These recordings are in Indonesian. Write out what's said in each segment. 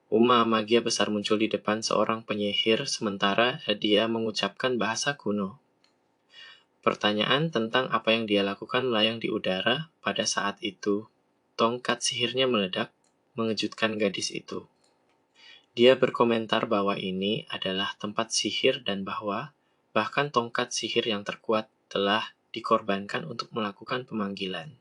Magia besar muncul di depan seorang penyihir sementara dia mengucapkan bahasa kuno. Pertanyaan tentang apa yang dia lakukan melayang di udara pada saat itu. Tongkat sihirnya meledak, mengejutkan gadis itu. Dia berkomentar bahwa ini adalah tempat sihir dan bahwa bahkan tongkat sihir yang terkuat telah dikorbankan untuk melakukan pemanggilan.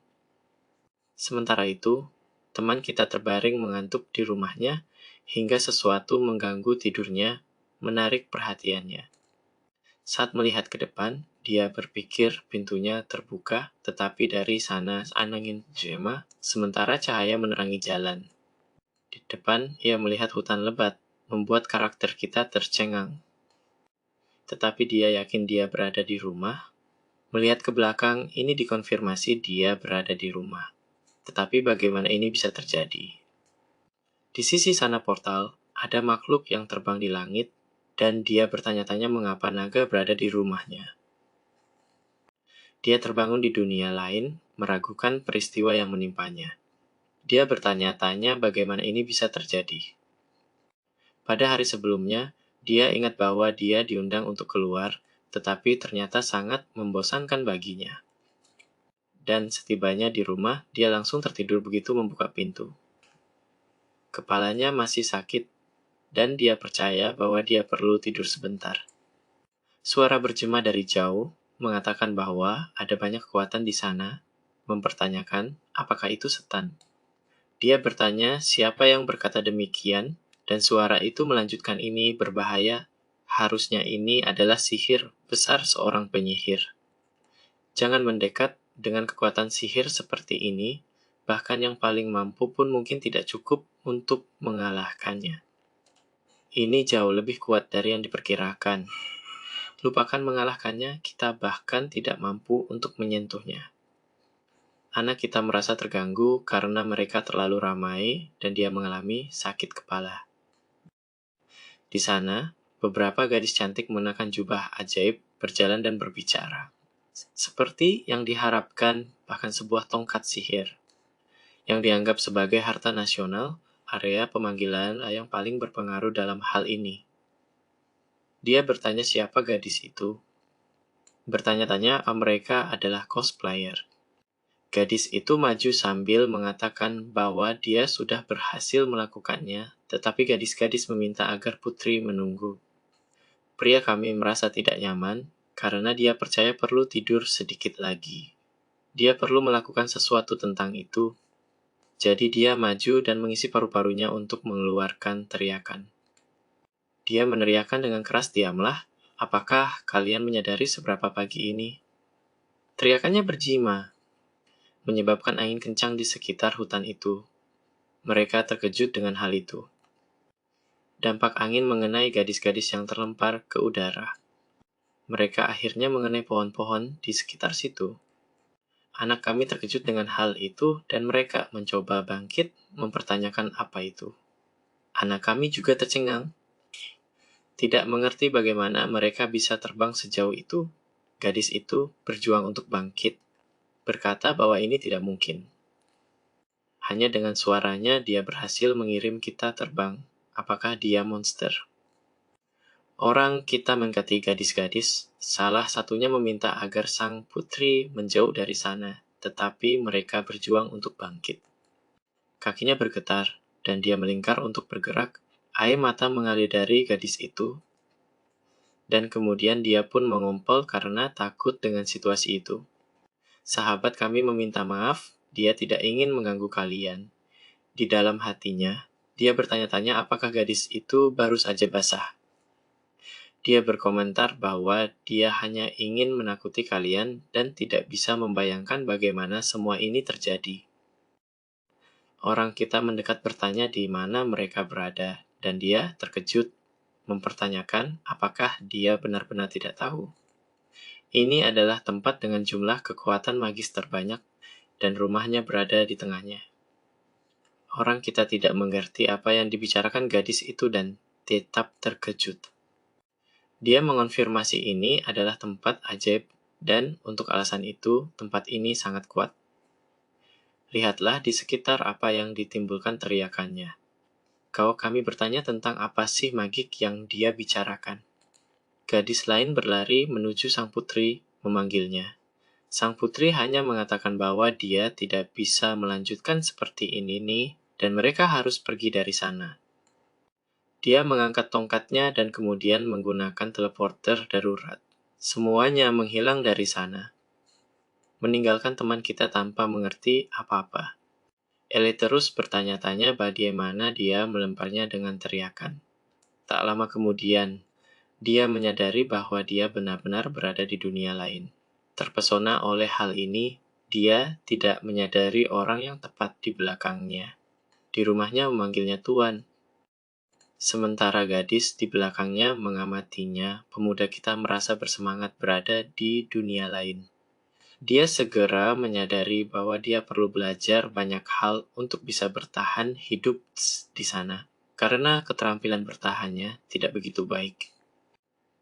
Sementara itu, teman kita terbaring mengantuk di rumahnya hingga sesuatu mengganggu tidurnya, menarik perhatiannya. Saat melihat ke depan, dia berpikir pintunya terbuka, tetapi dari sana angin jema, sementara cahaya menerangi jalan. Di depan, ia melihat hutan lebat, membuat karakter kita tercengang. Tetapi dia yakin dia berada di rumah. Melihat ke belakang, ini dikonfirmasi dia berada di rumah. Tetapi bagaimana ini bisa terjadi? Di sisi sana portal, ada makhluk yang terbang di langit, dan dia bertanya-tanya mengapa naga berada di rumahnya. Dia terbangun di dunia lain, meragukan peristiwa yang menimpanya. Dia bertanya-tanya bagaimana ini bisa terjadi. Pada hari sebelumnya, dia ingat bahwa dia diundang untuk keluar, tetapi ternyata sangat membosankan baginya. Dan setibanya di rumah, dia langsung tertidur begitu membuka pintu. Kepalanya masih sakit, dan dia percaya bahwa dia perlu tidur sebentar. Suara bergema dari jauh mengatakan bahwa ada banyak kekuatan di sana, mempertanyakan apakah itu setan. Dia bertanya siapa yang berkata demikian, dan suara itu melanjutkan ini berbahaya. Harusnya ini adalah sihir besar seorang penyihir. Jangan mendekat dengan kekuatan sihir seperti ini, bahkan yang paling mampu pun mungkin tidak cukup untuk mengalahkannya. Ini jauh lebih kuat dari yang diperkirakan. Lupakan mengalahkannya, kita bahkan tidak mampu untuk menyentuhnya. Anak kita merasa terganggu karena mereka terlalu ramai dan dia mengalami sakit kepala. Di sana, beberapa gadis cantik mengenakan jubah ajaib berjalan dan berbicara. Seperti yang diharapkan, bahkan sebuah tongkat sihir. Yang dianggap sebagai harta nasional, area pemanggilan yang paling berpengaruh dalam hal ini. Dia bertanya siapa gadis itu. Bertanya-tanya mereka adalah cosplayer. Gadis itu maju sambil mengatakan bahwa dia sudah berhasil melakukannya, tetapi gadis-gadis meminta agar putri menunggu. Pria kami merasa tidak nyaman, karena dia percaya perlu tidur sedikit lagi. Dia perlu melakukan sesuatu tentang itu. Jadi dia maju dan mengisi paru-parunya untuk mengeluarkan teriakan. Dia meneriakkan dengan keras, "Diamlah, apakah kalian menyadari seberapa pagi ini?" Teriakannya bergema, menyebabkan angin kencang di sekitar hutan itu. Mereka terkejut dengan hal itu. Dampak angin mengenai gadis-gadis yang terlempar ke udara. Mereka akhirnya mengenai pohon-pohon di sekitar situ. Anak kami terkejut dengan hal itu dan mereka mencoba bangkit mempertanyakan apa itu. Anak kami juga tercengang. Tidak mengerti bagaimana mereka bisa terbang sejauh itu. Gadis itu berjuang untuk bangkit, berkata bahwa ini tidak mungkin. Hanya dengan suaranya dia berhasil mengirim kita terbang. Apakah dia monster? Orang kita mendekati gadis-gadis, salah satunya meminta agar sang putri menjauh dari sana, tetapi mereka berjuang untuk bangkit. Kakinya bergetar, dan dia melingkar untuk bergerak. Air mata mengalir dari gadis itu, dan kemudian dia pun mengompol karena takut dengan situasi itu. Sahabat kami meminta maaf, dia tidak ingin mengganggu kalian. Di dalam hatinya, dia bertanya-tanya apakah gadis itu baru saja basah. Dia berkomentar bahwa dia hanya ingin menakuti kalian dan tidak bisa membayangkan bagaimana semua ini terjadi. Orang kita mendekat bertanya di mana mereka berada, dan dia terkejut mempertanyakan apakah dia benar-benar tidak tahu. Ini adalah tempat dengan jumlah kekuatan magis terbanyak, dan rumahnya berada di tengahnya. Orang kita tidak mengerti apa yang dibicarakan gadis itu dan tetap terkejut. Dia mengonfirmasi ini adalah tempat ajaib dan untuk alasan itu tempat ini sangat kuat. Lihatlah di sekitar apa yang ditimbulkan teriakannya. Kalau kami bertanya tentang apa sih magik yang dia bicarakan. Gadis lain berlari menuju sang putri, memanggilnya. Sang putri hanya mengatakan bahwa dia tidak bisa melanjutkan seperti ini nih, dan mereka harus pergi dari sana. Dia mengangkat tongkatnya dan kemudian menggunakan teleporter darurat. Semuanya menghilang dari sana, meninggalkan teman kita tanpa mengerti apa-apa. Ellie terus bertanya-tanya bagaimana dia melemparnya dengan teriakan. Tak lama kemudian, dia menyadari bahwa dia benar-benar berada di dunia lain. Terpesona oleh hal ini, dia tidak menyadari orang yang tepat di belakangnya. Di rumahnya memanggilnya Tuan. Sementara gadis di belakangnya mengamatinya, pemuda kita merasa bersemangat berada di dunia lain. Dia segera menyadari bahwa dia perlu belajar banyak hal untuk bisa bertahan hidup di sana, karena keterampilan bertahannya tidak begitu baik.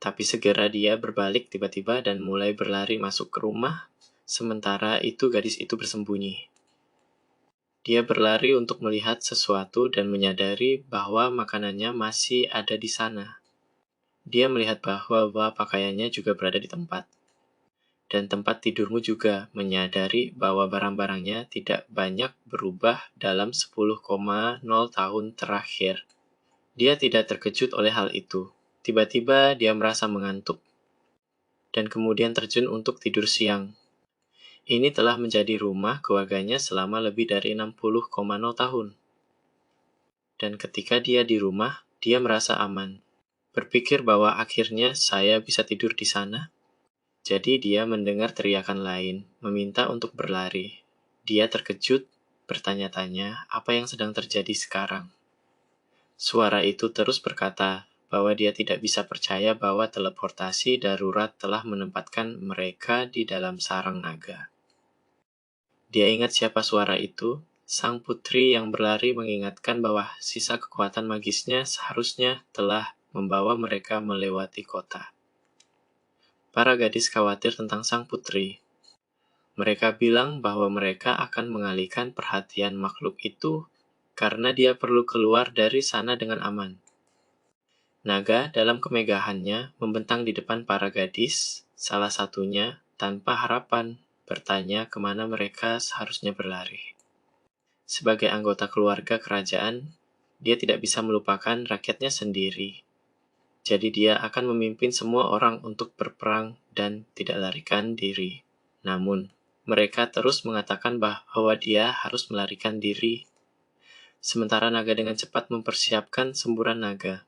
Tapi segera dia berbalik tiba-tiba dan mulai berlari masuk ke rumah, sementara itu gadis itu bersembunyi. Dia berlari untuk melihat sesuatu dan menyadari bahwa makanannya masih ada di sana. Dia melihat bahwa pakaiannya juga berada di tempat. Dan tempat tidurmu juga menyadari bahwa barang-barangnya tidak banyak berubah dalam 10,0 tahun terakhir. Dia tidak terkejut oleh hal itu. Tiba-tiba dia merasa mengantuk dan kemudian terjun untuk tidur siang. Ini telah menjadi rumah keluarganya selama lebih dari 60,0 tahun. Dan ketika dia di rumah, dia merasa aman. Berpikir bahwa akhirnya saya bisa tidur di sana. Jadi dia mendengar teriakan lain, meminta untuk berlari. Dia terkejut, bertanya-tanya apa yang sedang terjadi sekarang. Suara itu terus berkata bahwa dia tidak bisa percaya bahwa teleportasi darurat telah menempatkan mereka di dalam sarang naga. Dia ingat siapa suara itu. Sang putri yang berlari mengingatkan bahwa sisa kekuatan magisnya seharusnya telah membawa mereka melewati kota. Para gadis khawatir tentang sang putri. Mereka bilang bahwa mereka akan mengalihkan perhatian makhluk itu karena dia perlu keluar dari sana dengan aman. Naga dalam kemegahannya membentang di depan para gadis, salah satunya tanpa harapan bertanya kemana mereka seharusnya berlari. Sebagai anggota keluarga kerajaan, dia tidak bisa melupakan rakyatnya sendiri. Jadi dia akan memimpin semua orang untuk berperang dan tidak larikan diri. Namun, mereka terus mengatakan bahwa dia harus melarikan diri. Sementara naga dengan cepat mempersiapkan semburan naga.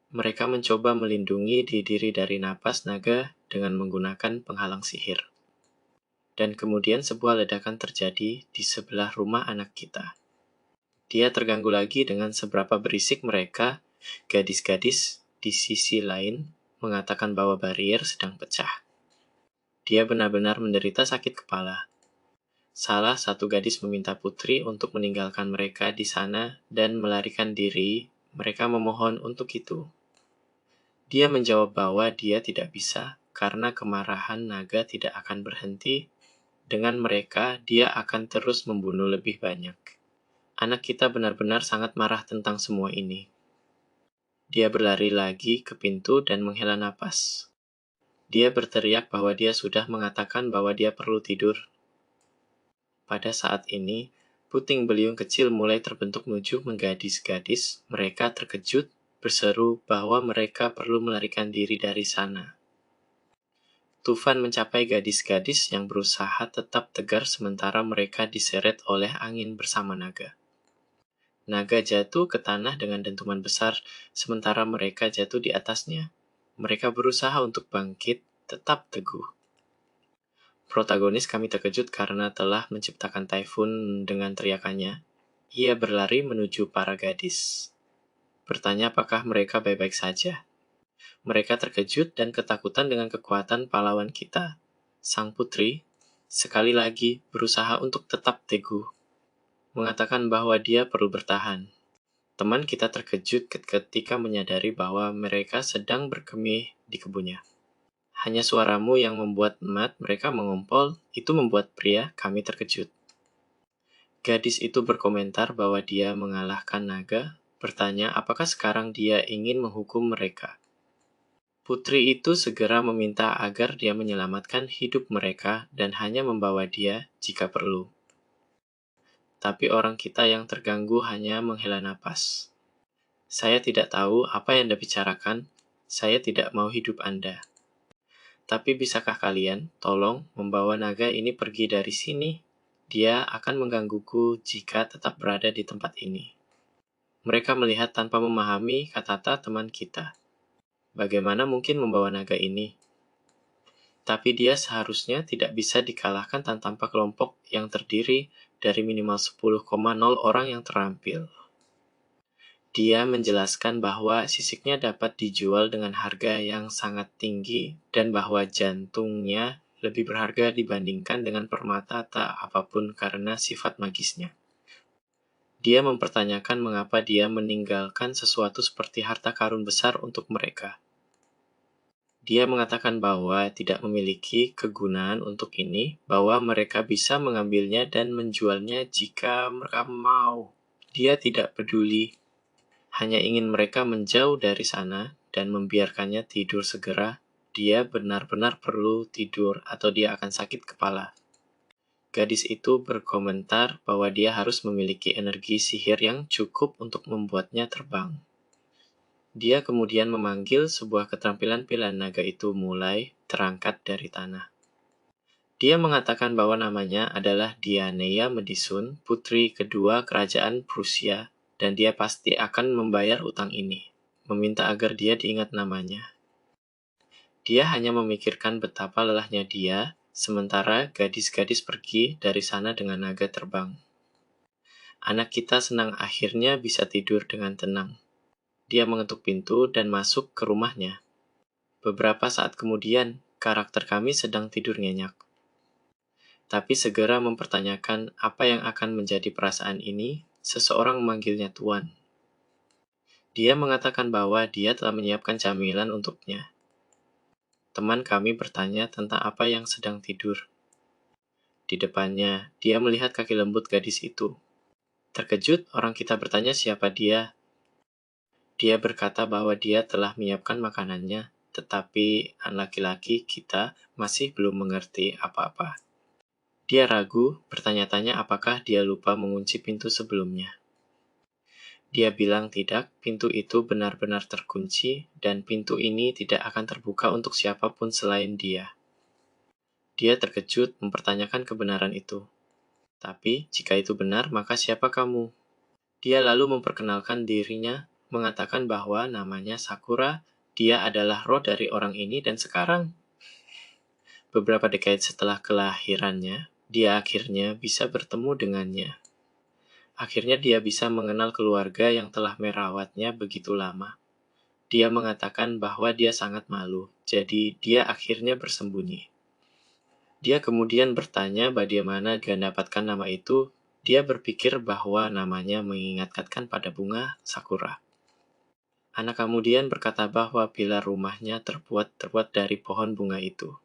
Mereka mencoba melindungi diri dari napas naga dengan menggunakan penghalang sihir. Dan kemudian sebuah ledakan terjadi di sebelah rumah anak kita. Dia terganggu lagi dengan seberapa berisik mereka, gadis-gadis di sisi lain, mengatakan bahwa barrier sedang pecah. Dia benar-benar menderita sakit kepala. Salah satu gadis meminta putri untuk meninggalkan mereka di sana dan melarikan diri. Mereka memohon untuk itu. Dia menjawab bahwa dia tidak bisa karena kemarahan naga tidak akan berhenti. Dengan mereka, dia akan terus membunuh lebih banyak. Anak kita benar-benar sangat marah tentang semua ini. Dia berlari lagi ke pintu dan menghela napas. Dia berteriak bahwa dia sudah mengatakan bahwa dia perlu tidur. Pada saat ini, puting beliung kecil mulai terbentuk menuju menggadis-gadis. Mereka terkejut, berseru bahwa mereka perlu melarikan diri dari sana. Tufan mencapai gadis-gadis yang berusaha tetap tegar sementara mereka diseret oleh angin bersama naga. Naga jatuh ke tanah dengan dentuman besar, sementara mereka jatuh di atasnya. Mereka berusaha untuk bangkit, tetap teguh. Protagonis kami terkejut karena telah menciptakan taifun dengan teriakannya. Ia berlari menuju para gadis. Bertanya apakah mereka baik-baik saja. Mereka terkejut dan ketakutan dengan kekuatan pahlawan kita. Sang putri, sekali lagi berusaha untuk tetap teguh. Mengatakan bahwa dia perlu bertahan. Teman kita terkejut ketika menyadari bahwa mereka sedang berkemih di kebunnya. Hanya suaramu yang membuat mereka mengompol, itu membuat pria kami terkejut. Gadis itu berkomentar bahwa dia mengalahkan naga, bertanya apakah sekarang dia ingin menghukum mereka. Putri itu segera meminta agar dia menyelamatkan hidup mereka dan hanya membawa dia jika perlu. Tapi orang kita yang terganggu hanya menghela napas. Saya tidak tahu apa yang Anda bicarakan, saya tidak mau hidup Anda. Tapi bisakah kalian tolong membawa naga ini pergi dari sini? Dia akan menggangguku jika tetap berada di tempat ini. Mereka melihat tanpa memahami kata-kata teman kita. Bagaimana mungkin membawa naga ini? Tapi dia seharusnya tidak bisa dikalahkan tanpa kelompok yang terdiri dari minimal 10,0 orang yang terampil. Dia menjelaskan bahwa sisiknya dapat dijual dengan harga yang sangat tinggi dan bahwa jantungnya lebih berharga dibandingkan dengan permata tak apapun karena sifat magisnya. Dia mempertanyakan mengapa dia meninggalkan sesuatu seperti harta karun besar untuk mereka. Dia mengatakan bahwa tidak memiliki kegunaan untuk ini, bahwa mereka bisa mengambilnya dan menjualnya jika mereka mau. Dia tidak peduli, hanya ingin mereka menjauh dari sana dan membiarkannya tidur segera. Dia benar-benar perlu tidur atau dia akan sakit kepala. Gadis itu berkomentar bahwa dia harus memiliki energi sihir yang cukup untuk membuatnya terbang. Dia kemudian memanggil sebuah keterampilan pilihan naga itu mulai terangkat dari tanah. Dia mengatakan bahwa namanya adalah Dianea Medisun, putri kedua kerajaan Prusia, dan dia pasti akan membayar utang ini, meminta agar dia diingat namanya. Dia hanya memikirkan betapa lelahnya dia, sementara gadis-gadis pergi dari sana dengan naga terbang. Anak kita senang akhirnya bisa tidur dengan tenang. Dia mengetuk pintu dan masuk ke rumahnya. Beberapa saat kemudian, karakter kami sedang tidur nyenyak. Tapi segera mempertanyakan apa yang akan menjadi perasaan ini, seseorang memanggilnya Tuan. Dia mengatakan bahwa dia telah menyiapkan camilan untuknya. Teman kami bertanya tentang apa yang sedang tidur. Di depannya, dia melihat kaki lembut gadis itu. Terkejut, orang kita bertanya siapa dia. Dia berkata bahwa dia telah menyiapkan makanannya, tetapi anak laki-laki kita masih belum mengerti apa-apa. Dia ragu, bertanya-tanya apakah dia lupa mengunci pintu sebelumnya. Dia bilang tidak, pintu itu benar-benar terkunci, dan pintu ini tidak akan terbuka untuk siapapun selain dia. Dia terkejut mempertanyakan kebenaran itu. Tapi, jika itu benar, maka siapa kamu? Dia lalu memperkenalkan dirinya, mengatakan bahwa namanya Sakura, dia adalah roh dari orang ini, dan sekarang, beberapa dekade setelah kelahirannya, dia akhirnya bisa bertemu dengannya. Akhirnya dia bisa mengenal keluarga yang telah merawatnya begitu lama. Dia mengatakan bahwa dia sangat malu, jadi dia akhirnya bersembunyi. Dia kemudian bertanya bagaimana dia mendapatkan nama itu. Dia berpikir bahwa namanya mengingatkan pada bunga sakura. Anak kemudian berkata bahwa pilar rumahnya terbuat dari pohon bunga itu.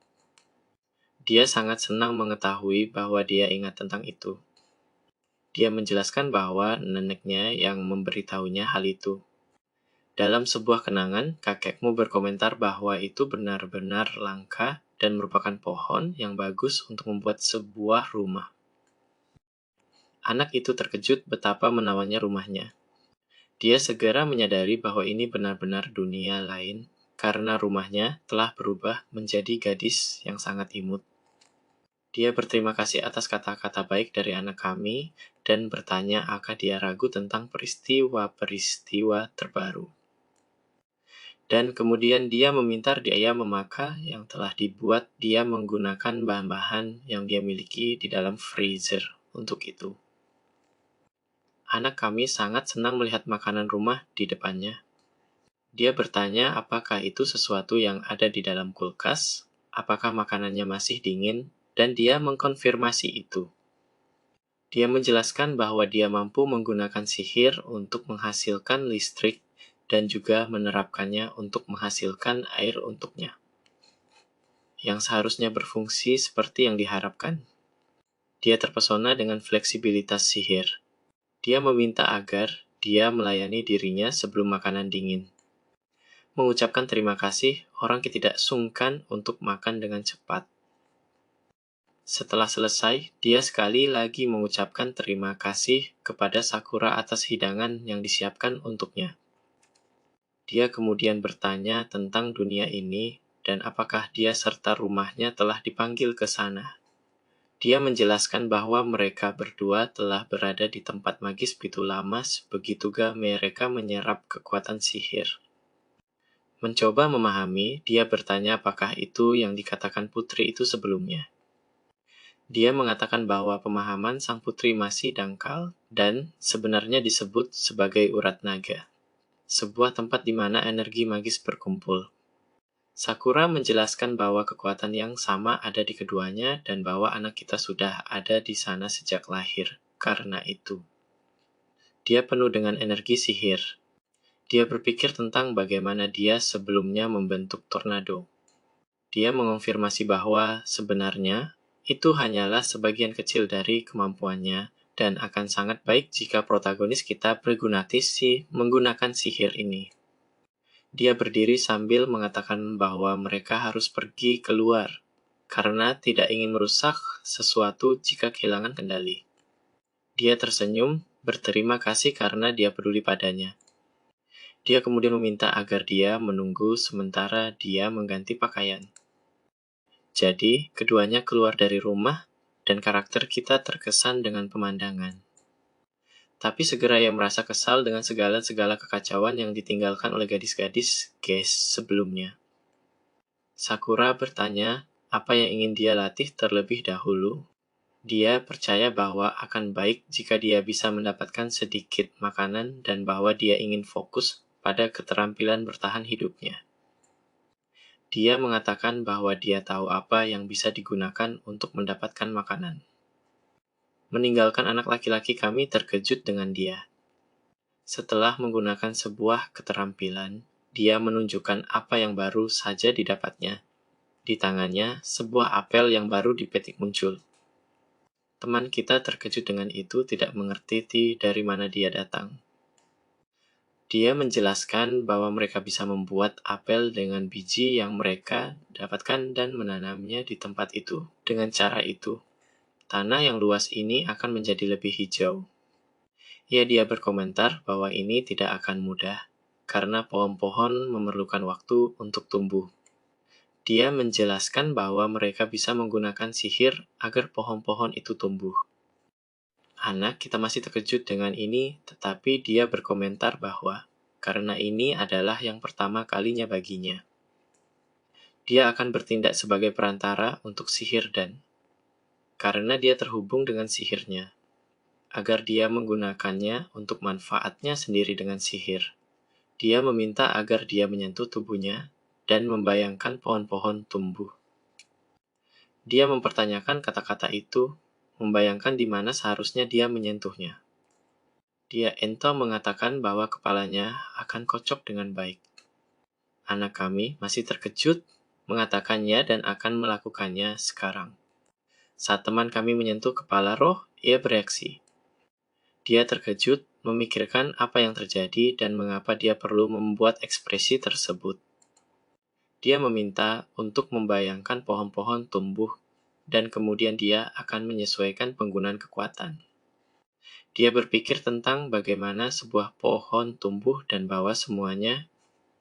Dia sangat senang mengetahui bahwa dia ingat tentang itu. Dia menjelaskan bahwa neneknya yang memberitahunya hal itu. Dalam sebuah kenangan, kakekmu berkomentar bahwa itu benar-benar langka dan merupakan pohon yang bagus untuk membuat sebuah rumah. Anak itu terkejut betapa menawannya rumahnya. Dia segera menyadari bahwa ini benar-benar dunia lain karena rumahnya telah berubah menjadi gadis yang sangat imut. Dia berterima kasih atas kata-kata baik dari anak kami dan bertanya apakah dia ragu tentang peristiwa-peristiwa terbaru. Dan kemudian dia meminta dia memakai yang telah dibuat dia menggunakan bahan-bahan yang dia miliki di dalam freezer untuk itu. Anak kami sangat senang melihat makanan rumah di depannya. Dia bertanya apakah itu sesuatu yang ada di dalam kulkas, apakah makanannya masih dingin, dan dia mengkonfirmasi itu. Dia menjelaskan bahwa dia mampu menggunakan sihir untuk menghasilkan listrik dan juga menerapkannya untuk menghasilkan air untuknya, yang seharusnya berfungsi seperti yang diharapkan. Dia terpesona dengan fleksibilitas sihir. Dia meminta agar dia melayani dirinya sebelum makanan dingin. Mengucapkan terima kasih, orang tidak sungkan untuk makan dengan cepat. Setelah selesai, dia sekali lagi mengucapkan terima kasih kepada Sakura atas hidangan yang disiapkan untuknya. Dia kemudian bertanya tentang dunia ini dan apakah dia serta rumahnya telah dipanggil ke sana. Dia menjelaskan bahwa mereka berdua telah berada di tempat magis Pitu Lamas begituga mereka menyerap kekuatan sihir. Mencoba memahami, dia bertanya apakah itu yang dikatakan putri itu sebelumnya. Dia mengatakan bahwa pemahaman sang putri masih dangkal dan sebenarnya disebut sebagai urat naga, sebuah tempat di mana energi magis berkumpul. Sakura menjelaskan bahwa kekuatan yang sama ada di keduanya dan bahwa anak kita sudah ada di sana sejak lahir. Karena itu, dia penuh dengan energi sihir. Dia berpikir tentang bagaimana dia sebelumnya membentuk tornado. Dia mengonfirmasi bahwa sebenarnya itu hanyalah sebagian kecil dari kemampuannya dan akan sangat baik jika protagonis kita menggunakan sihir ini. Dia berdiri sambil mengatakan bahwa mereka harus pergi keluar karena tidak ingin merusak sesuatu jika kehilangan kendali. Dia tersenyum, berterima kasih karena dia peduli padanya. Dia kemudian meminta agar dia menunggu sementara dia mengganti pakaian. Jadi, keduanya keluar dari rumah, dan karakter kita terkesan dengan pemandangan. Tapi segera ia merasa kesal dengan segala kekacauan yang ditinggalkan oleh gadis-gadis Geis sebelumnya. Sakura bertanya apa yang ingin dia latih terlebih dahulu. Dia percaya bahwa akan baik jika dia bisa mendapatkan sedikit makanan dan bahwa dia ingin fokus pada keterampilan bertahan hidupnya. Dia mengatakan bahwa dia tahu apa yang bisa digunakan untuk mendapatkan makanan. Meninggalkan anak laki-laki kami terkejut dengan dia. Setelah menggunakan sebuah keterampilan, dia menunjukkan apa yang baru saja didapatnya. Di tangannya, sebuah apel yang baru dipetik muncul. Teman kita terkejut dengan itu, tidak mengerti dari mana dia datang. Dia menjelaskan bahwa mereka bisa membuat apel dengan biji yang mereka dapatkan dan menanamnya di tempat itu. Dengan cara itu, tanah yang luas ini akan menjadi lebih hijau. Dia berkomentar bahwa ini tidak akan mudah, karena pohon-pohon memerlukan waktu untuk tumbuh. Dia menjelaskan bahwa mereka bisa menggunakan sihir agar pohon-pohon itu tumbuh. Anak kita masih terkejut dengan ini, tetapi dia berkomentar bahwa karena ini adalah yang pertama kalinya baginya. Dia akan bertindak sebagai perantara untuk sihir dan karena dia terhubung dengan sihirnya, agar dia menggunakannya untuk manfaatnya sendiri dengan sihir. Dia meminta agar dia menyentuh tubuhnya dan membayangkan pohon-pohon tumbuh. Dia mempertanyakan kata-kata itu, membayangkan di mana seharusnya dia menyentuhnya. Dia ento mengatakan bahwa kepalanya akan kocok dengan baik. Anak kami masih terkejut mengatakannya dan akan melakukannya sekarang. Saat teman kami menyentuh kepala roh, ia bereaksi. Dia terkejut memikirkan apa yang terjadi dan mengapa dia perlu membuat ekspresi tersebut. Dia meminta untuk membayangkan pohon-pohon tumbuh dan kemudian dia akan menyesuaikan penggunaan kekuatan. Dia berpikir tentang bagaimana sebuah pohon tumbuh dan bahwa semuanya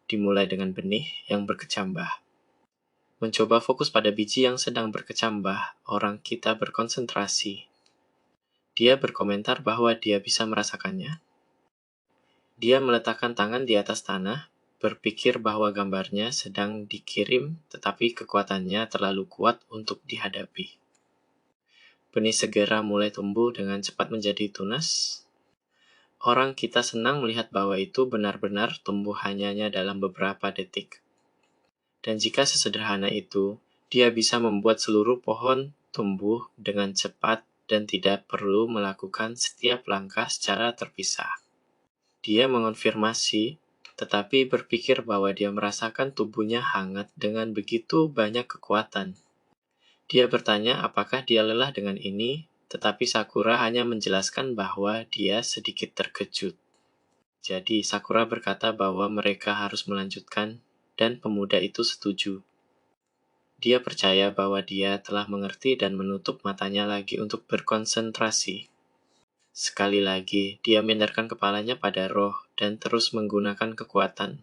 dimulai dengan benih yang berkecambah. Mencoba fokus pada biji yang sedang berkecambah, orang kita berkonsentrasi. Dia berkomentar bahwa dia bisa merasakannya. Dia meletakkan tangan di atas tanah, berpikir bahwa gambarnya sedang dikirim, tetapi kekuatannya terlalu kuat untuk dihadapi. Benih segera mulai tumbuh dengan cepat menjadi tunas. Orang kita senang melihat bahwa itu benar-benar tumbuh hanya dalam beberapa detik. Dan jika sesederhana itu, dia bisa membuat seluruh pohon tumbuh dengan cepat dan tidak perlu melakukan setiap langkah secara terpisah. Dia mengonfirmasi, tetapi berpikir bahwa dia merasakan tubuhnya hangat dengan begitu banyak kekuatan. Dia bertanya apakah dia lelah dengan ini, tetapi Sakura hanya menjelaskan bahwa dia sedikit terkejut. Jadi Sakura berkata bahwa mereka harus melanjutkan dan pemuda itu setuju. Dia percaya bahwa dia telah mengerti dan menutup matanya lagi untuk berkonsentrasi. Sekali lagi, dia menyandarkan kepalanya pada roh dan terus menggunakan kekuatan.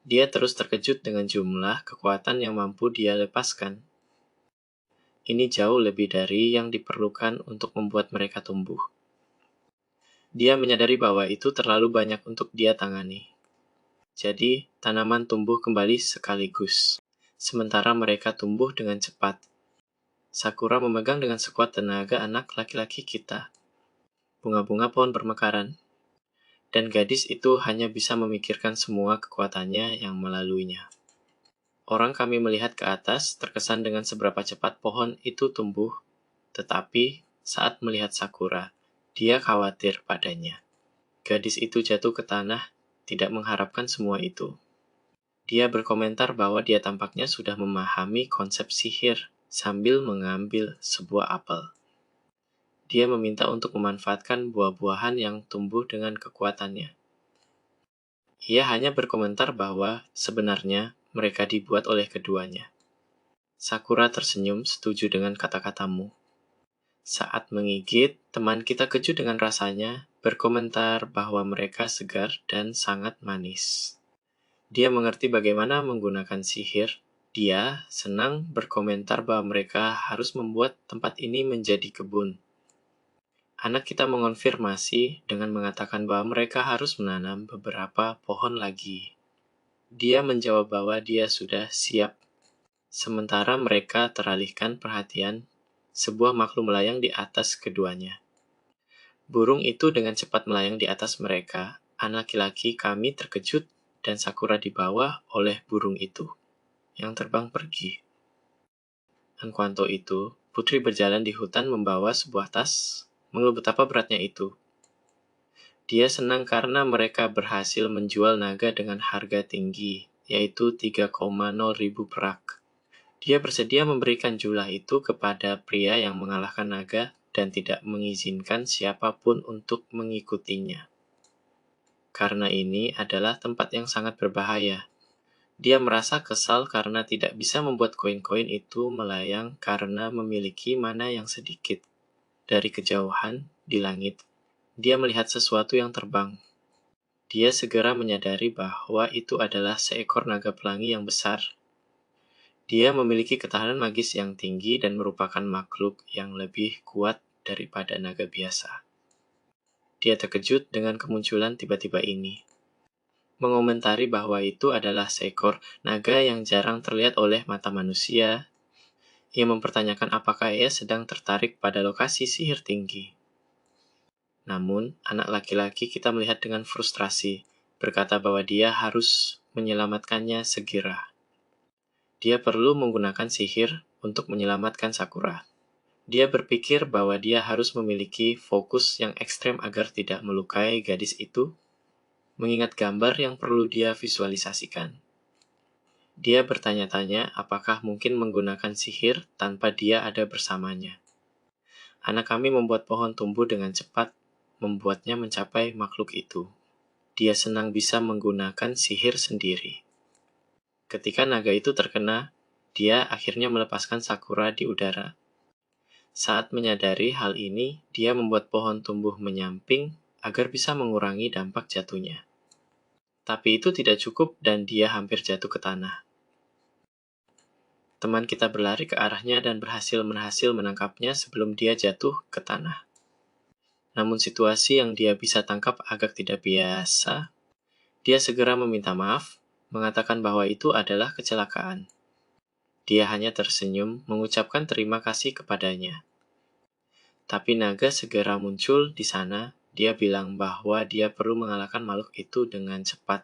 Dia terus terkejut dengan jumlah kekuatan yang mampu dia lepaskan. Ini jauh lebih dari yang diperlukan untuk membuat mereka tumbuh. Dia menyadari bahwa itu terlalu banyak untuk dia tangani. Jadi, tanaman tumbuh kembali sekaligus. Sementara mereka tumbuh dengan cepat. Sakura memegang dengan sekuat tenaga anak laki-laki kita. Bunga-bunga pohon bermekaran. Dan gadis itu hanya bisa memikirkan semua kekuatannya yang melaluinya. Orang kami melihat ke atas terkesan dengan seberapa cepat pohon itu tumbuh, tetapi saat melihat Sakura, dia khawatir padanya. Gadis itu jatuh ke tanah, tidak mengharapkan semua itu. Dia berkomentar bahwa dia tampaknya sudah memahami konsep sihir sambil mengambil sebuah apel. Dia meminta untuk memanfaatkan buah-buahan yang tumbuh dengan kekuatannya. Ia hanya berkomentar bahwa sebenarnya mereka dibuat oleh keduanya. Sakura tersenyum setuju dengan kata-katamu. Saat menggigit, teman kita kejut dengan rasanya, berkomentar bahwa mereka segar dan sangat manis. Dia mengerti bagaimana menggunakan sihir. Dia senang berkomentar bahwa mereka harus membuat tempat ini menjadi kebun. Anak kita mengonfirmasi dengan mengatakan bahwa mereka harus menanam beberapa pohon lagi. Dia menjawab bahwa dia sudah siap. Sementara mereka teralihkan perhatian, sebuah makhluk melayang di atas keduanya. Burung itu dengan cepat melayang di atas mereka. Anak laki-laki kami terkejut dan Sakura dibawa oleh burung itu, yang terbang pergi. Anquanto itu, putri berjalan di hutan membawa sebuah tas, mengeluh betapa beratnya itu. Dia senang karena mereka berhasil menjual naga dengan harga tinggi, yaitu 3,0 ribu perak. Dia bersedia memberikan jumlah itu kepada pria yang mengalahkan naga dan tidak mengizinkan siapapun untuk mengikutinya. Karena ini adalah tempat yang sangat berbahaya. Dia merasa kesal karena tidak bisa membuat koin-koin itu melayang karena memiliki mana yang sedikit. Dari kejauhan, di langit, dia melihat sesuatu yang terbang. Dia segera menyadari bahwa itu adalah seekor naga pelangi yang besar. Dia memiliki ketahanan magis yang tinggi dan merupakan makhluk yang lebih kuat daripada naga biasa. Dia terkejut dengan kemunculan tiba-tiba ini. Mengomentari bahwa itu adalah seekor naga yang jarang terlihat oleh mata manusia. Ia mempertanyakan apakah ia sedang tertarik pada lokasi sihir tinggi. Namun, anak laki-laki kita melihat dengan frustrasi, berkata bahwa dia harus menyelamatkannya segera. Dia perlu menggunakan sihir untuk menyelamatkan Sakura. Dia berpikir bahwa dia harus memiliki fokus yang ekstrem agar tidak melukai gadis itu, mengingat gambar yang perlu dia visualisasikan. Dia bertanya-tanya apakah mungkin menggunakan sihir tanpa dia ada bersamanya. Anak kami membuat pohon tumbuh dengan cepat, membuatnya mencapai makhluk itu. Dia senang bisa menggunakan sihir sendiri. Ketika naga itu terkena, dia akhirnya melepaskan Sakura di udara. Saat menyadari hal ini, dia membuat pohon tumbuh menyamping agar bisa mengurangi dampak jatuhnya. Tapi itu tidak cukup dan dia hampir jatuh ke tanah. Teman kita berlari ke arahnya dan berhasil menangkapnya sebelum dia jatuh ke tanah. Namun situasi yang dia bisa tangkap agak tidak biasa. Dia segera meminta maaf, mengatakan bahwa itu adalah kecelakaan. Dia hanya tersenyum, mengucapkan terima kasih kepadanya. Tapi naga segera muncul di sana. Dia bilang bahwa dia perlu mengalahkan makhluk itu dengan cepat.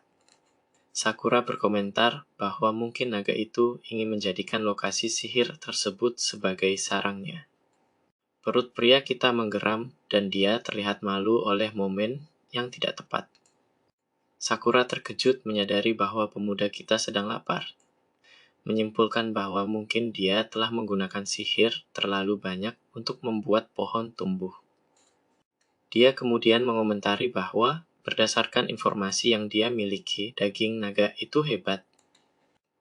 Sakura berkomentar bahwa mungkin naga itu ingin menjadikan lokasi sihir tersebut sebagai sarangnya. Perut pria kita menggeram dan dia terlihat malu oleh momen yang tidak tepat. Sakura terkejut menyadari bahwa pemuda kita sedang lapar. Menyimpulkan bahwa mungkin dia telah menggunakan sihir terlalu banyak untuk membuat pohon tumbuh. Dia kemudian mengomentari bahwa berdasarkan informasi yang dia miliki, daging naga itu hebat.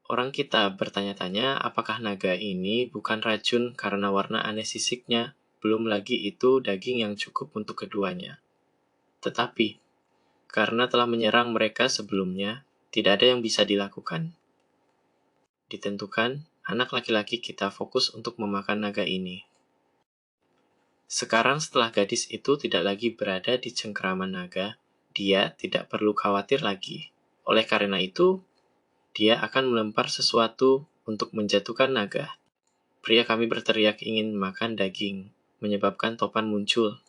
Orang kita bertanya-tanya apakah naga ini bukan racun karena warna aneh sisiknya, belum lagi itu daging yang cukup untuk keduanya. Tetapi, karena telah menyerang mereka sebelumnya, tidak ada yang bisa dilakukan. Ditentukan, anak laki-laki kita fokus untuk memakan naga ini. Sekarang setelah gadis itu tidak lagi berada di cengkeraman naga, dia tidak perlu khawatir lagi. Oleh karena itu, dia akan melempar sesuatu untuk menjatuhkan naga. Pria kami berteriak ingin makan daging, menyebabkan topan muncul.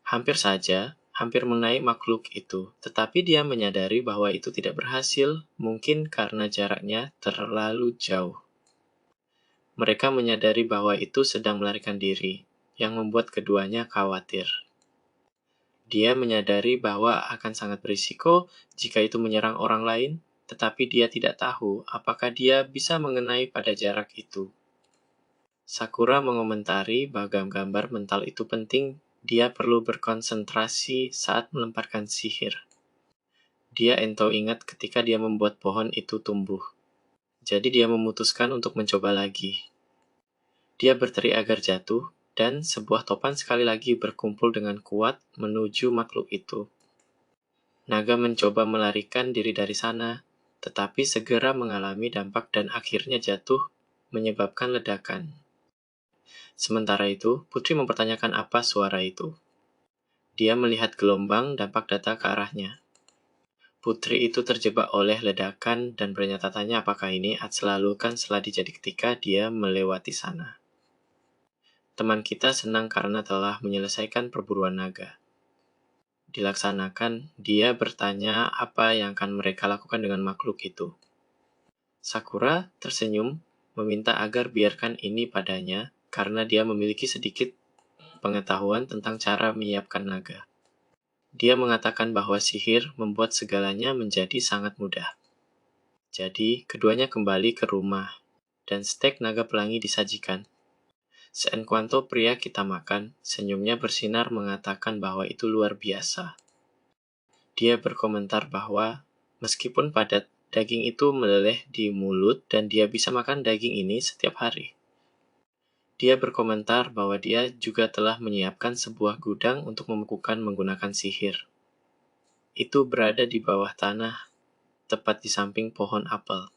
Hampir mengenai makhluk itu, tetapi dia menyadari bahwa itu tidak berhasil, mungkin karena jaraknya terlalu jauh. Mereka menyadari bahwa itu sedang melarikan diri, yang membuat keduanya khawatir. Dia menyadari bahwa akan sangat berisiko jika itu menyerang orang lain, tetapi dia tidak tahu apakah dia bisa mengenai pada jarak itu. Sakura mengomentari bahwa gambar mental itu penting, dia perlu berkonsentrasi saat melemparkan sihir. Dia ento ingat ketika dia membuat pohon itu tumbuh. Jadi dia memutuskan untuk mencoba lagi. Dia berteriak agar jatuh, dan sebuah topan sekali lagi berkumpul dengan kuat menuju makhluk itu. Naga mencoba melarikan diri dari sana, tetapi segera mengalami dampak dan akhirnya jatuh, menyebabkan ledakan. Sementara itu, Putri mempertanyakan apa suara itu. Dia melihat gelombang dampak datang ke arahnya. Putri itu terjebak oleh ledakan dan bertanya-tanya apakah ini selalu kan setelah terjadi ketika dia melewati sana. Teman kita senang karena telah menyelesaikan perburuan naga. Dilaksanakan, dia bertanya apa yang akan mereka lakukan dengan makhluk itu. Sakura tersenyum, meminta agar biarkan ini padanya, karena dia memiliki sedikit pengetahuan tentang cara menyiapkan naga. Dia mengatakan bahwa sihir membuat segalanya menjadi sangat mudah. Jadi, keduanya kembali ke rumah, dan stek naga pelangi disajikan. Seenkuanto pria kita makan, senyumnya bersinar mengatakan bahwa itu luar biasa. Dia berkomentar bahwa, meskipun padat, daging itu meleleh di mulut dan dia bisa makan daging ini setiap hari. Dia berkomentar bahwa dia juga telah menyiapkan sebuah gudang untuk membekukan menggunakan sihir. Itu berada di bawah tanah, tepat di samping pohon apel.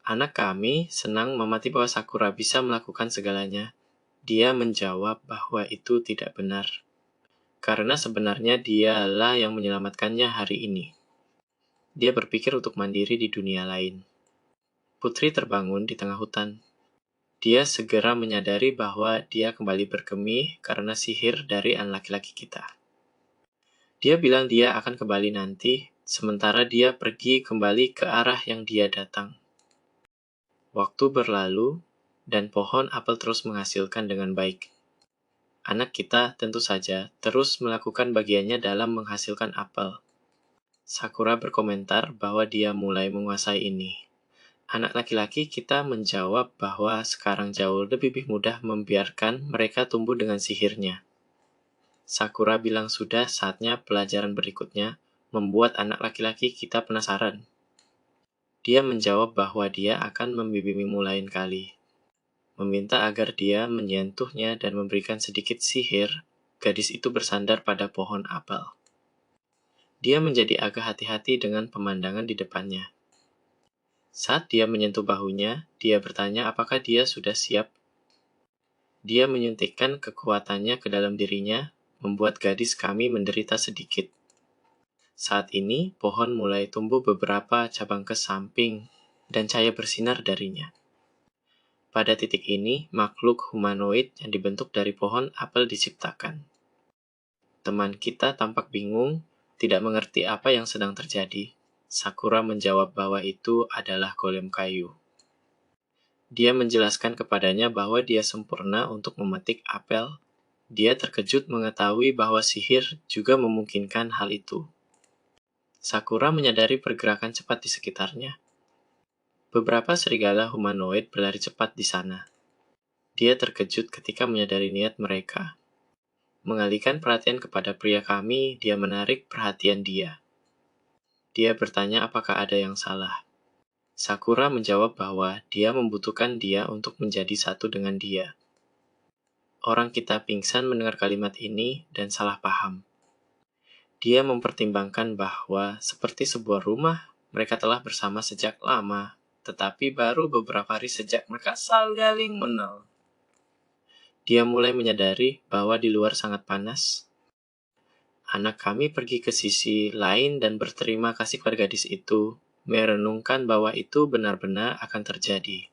Anak kami senang memati bahwa Sakura bisa melakukan segalanya. Dia menjawab bahwa itu tidak benar, karena sebenarnya dialah yang menyelamatkannya hari ini. Dia berpikir untuk mandiri di dunia lain. Putri terbangun di tengah hutan. Dia segera menyadari bahwa dia kembali berkemih karena sihir dari anak laki-laki kita. Dia bilang dia akan kembali nanti, sementara dia pergi kembali ke arah yang dia datang. Waktu berlalu, dan pohon apel terus menghasilkan dengan baik. Anak kita tentu saja terus melakukan bagiannya dalam menghasilkan apel. Sakura berkomentar bahwa dia mulai menguasai ini. Anak laki-laki kita menjawab bahwa sekarang jauh lebih mudah membiarkan mereka tumbuh dengan sihirnya. Sakura bilang sudah saatnya pelajaran berikutnya membuat anak laki-laki kita penasaran. Dia menjawab bahwa dia akan membimbingmu lain kali. Meminta agar dia menyentuhnya dan memberikan sedikit sihir, gadis itu bersandar pada pohon apel. Dia menjadi agak hati-hati dengan pemandangan di depannya. Saat dia menyentuh bahunya, dia bertanya apakah dia sudah siap. Dia menyuntikkan kekuatannya ke dalam dirinya, membuat gadis kami menderita sedikit. Saat ini, pohon mulai tumbuh beberapa cabang ke samping, dan cahaya bersinar darinya. Pada titik ini, makhluk humanoid yang dibentuk dari pohon apel diciptakan. Teman kita tampak bingung, tidak mengerti apa yang sedang terjadi. Sakura menjawab bahwa itu adalah golem kayu. Dia menjelaskan kepadanya bahwa dia sempurna untuk memetik apel. Dia terkejut mengetahui bahwa sihir juga memungkinkan hal itu. Sakura menyadari pergerakan cepat di sekitarnya. Beberapa serigala humanoid berlari cepat di sana. Dia terkejut ketika menyadari niat mereka. Mengalihkan perhatian kepada pria kami, dia menarik perhatian dia. Dia bertanya apakah ada yang salah. Sakura menjawab bahwa dia membutuhkan dia untuk menjadi satu dengan dia. Orang kita pingsan mendengar kalimat ini dan salah paham. Dia mempertimbangkan bahwa seperti sebuah rumah, mereka telah bersama sejak lama, tetapi baru beberapa hari sejak mereka saling mengenal. Dia mulai menyadari bahwa di luar sangat panas. Anak kami pergi ke sisi lain dan berterima kasih kepada gadis itu, merenungkan bahwa itu benar-benar akan terjadi.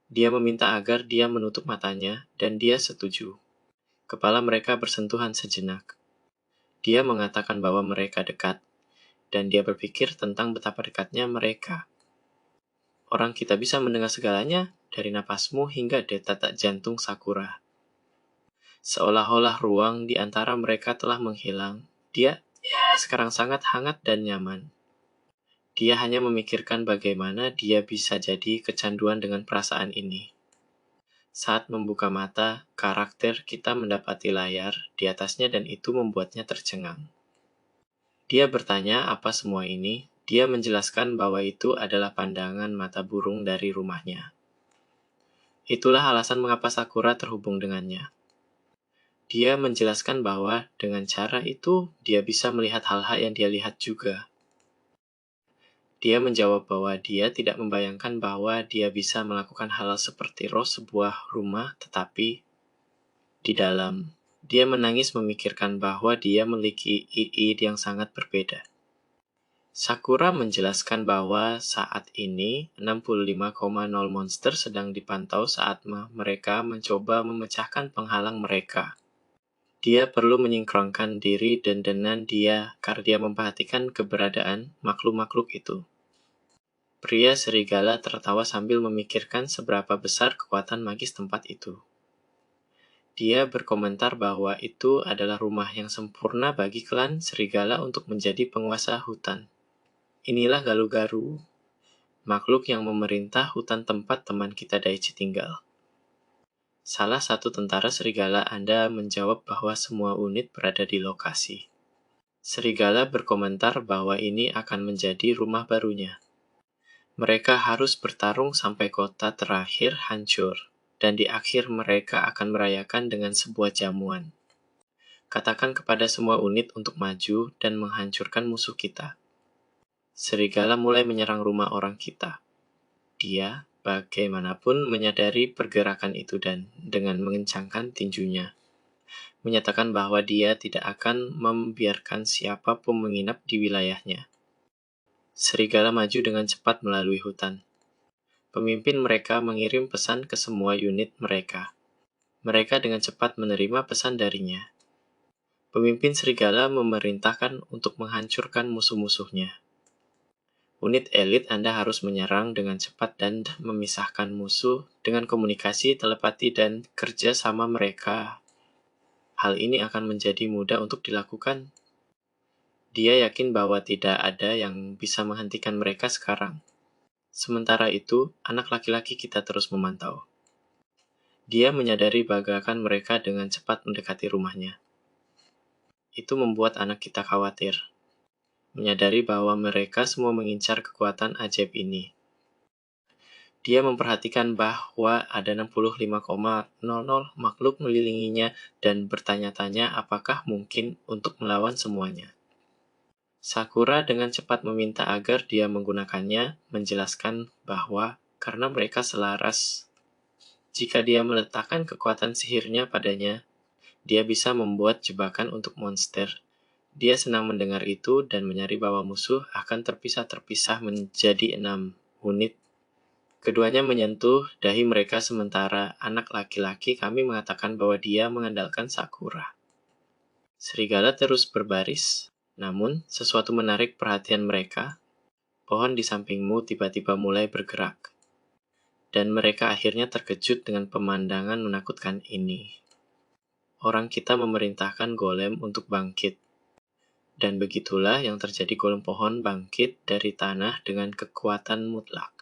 Dia meminta agar dia menutup matanya, dan dia setuju. Kepala mereka bersentuhan sejenak. Dia mengatakan bahwa mereka dekat, dan dia berpikir tentang betapa dekatnya mereka. Orang kita bisa mendengar segalanya, dari napasmu hingga detak jantung Sakura. Seolah-olah ruang di antara mereka telah menghilang. Dia sekarang sangat hangat dan nyaman. Dia hanya memikirkan bagaimana dia bisa jadi kecanduan dengan perasaan ini. Saat membuka mata, karakter kita mendapati layar di atasnya dan itu membuatnya tercengang. Dia bertanya apa semua ini. Dia menjelaskan bahwa itu adalah pandangan mata burung dari rumahnya. Itulah alasan mengapa Sakura terhubung dengannya. Dia menjelaskan bahwa dengan cara itu, dia bisa melihat hal-hal yang dia lihat juga. Dia menjawab bahwa dia tidak membayangkan bahwa dia bisa melakukan hal seperti roh sebuah rumah, tetapi di dalam. Dia menangis memikirkan bahwa dia memiliki ide yang sangat berbeda. Sakura menjelaskan bahwa saat ini 65,0 monster sedang dipantau saat mereka mencoba memecahkan penghalang mereka. Dia perlu menyingkronkan diri dan dengan dia karena dia memperhatikan keberadaan makhluk-makhluk itu. Pria serigala tertawa sambil memikirkan seberapa besar kekuatan magis tempat itu. Dia berkomentar bahwa itu adalah rumah yang sempurna bagi klan serigala untuk menjadi penguasa hutan. Inilah Galugaru, makhluk yang memerintah hutan tempat teman kita Daichi tinggal. Salah satu tentara serigala Anda menjawab bahwa semua unit berada di lokasi. Serigala berkomentar bahwa ini akan menjadi rumah barunya. Mereka harus bertarung sampai kota terakhir hancur, dan di akhir mereka akan merayakan dengan sebuah jamuan. Katakan kepada semua unit untuk maju dan menghancurkan musuh kita. Serigala mulai menyerang rumah orang kita. Dia, bagaimanapun, menyadari pergerakan itu dan dengan mengencangkan tinjunya, menyatakan bahwa dia tidak akan membiarkan siapapun menginap di wilayahnya. Serigala maju dengan cepat melalui hutan. Pemimpin mereka mengirim pesan ke semua unit mereka. Mereka dengan cepat menerima pesan darinya. Pemimpin serigala memerintahkan untuk menghancurkan musuh-musuhnya. Unit elit Anda harus menyerang dengan cepat dan memisahkan musuh dengan komunikasi, telepati, dan kerja sama mereka. Hal ini akan menjadi mudah untuk dilakukan. Dia yakin bahwa tidak ada yang bisa menghentikan mereka sekarang. Sementara itu, anak laki-laki kita terus memantau. Dia menyadari bagaikan mereka dengan cepat mendekati rumahnya. Itu membuat anak kita khawatir. Menyadari bahwa mereka semua mengincar kekuatan ajaib ini. Dia memperhatikan bahwa ada 65,00 makhluk mengelilinginya dan bertanya-tanya apakah mungkin untuk melawan semuanya. Sakura dengan cepat meminta agar dia menggunakannya, menjelaskan bahwa karena mereka selaras, jika dia meletakkan kekuatan sihirnya padanya, dia bisa membuat jebakan untuk monster. Dia senang mendengar itu dan menyadari bahwa musuh akan terpisah-terpisah menjadi 6 unit. Keduanya menyentuh dahi mereka sementara anak laki-laki kami mengatakan bahwa dia mengandalkan Sakura. Serigala terus berbaris. Namun, sesuatu menarik perhatian mereka. Pohon di sampingmu tiba-tiba mulai bergerak. Dan mereka akhirnya terkejut dengan pemandangan menakutkan ini. Orang kita memerintahkan golem untuk bangkit. Dan begitulah yang terjadi, golem pohon bangkit dari tanah dengan kekuatan mutlak.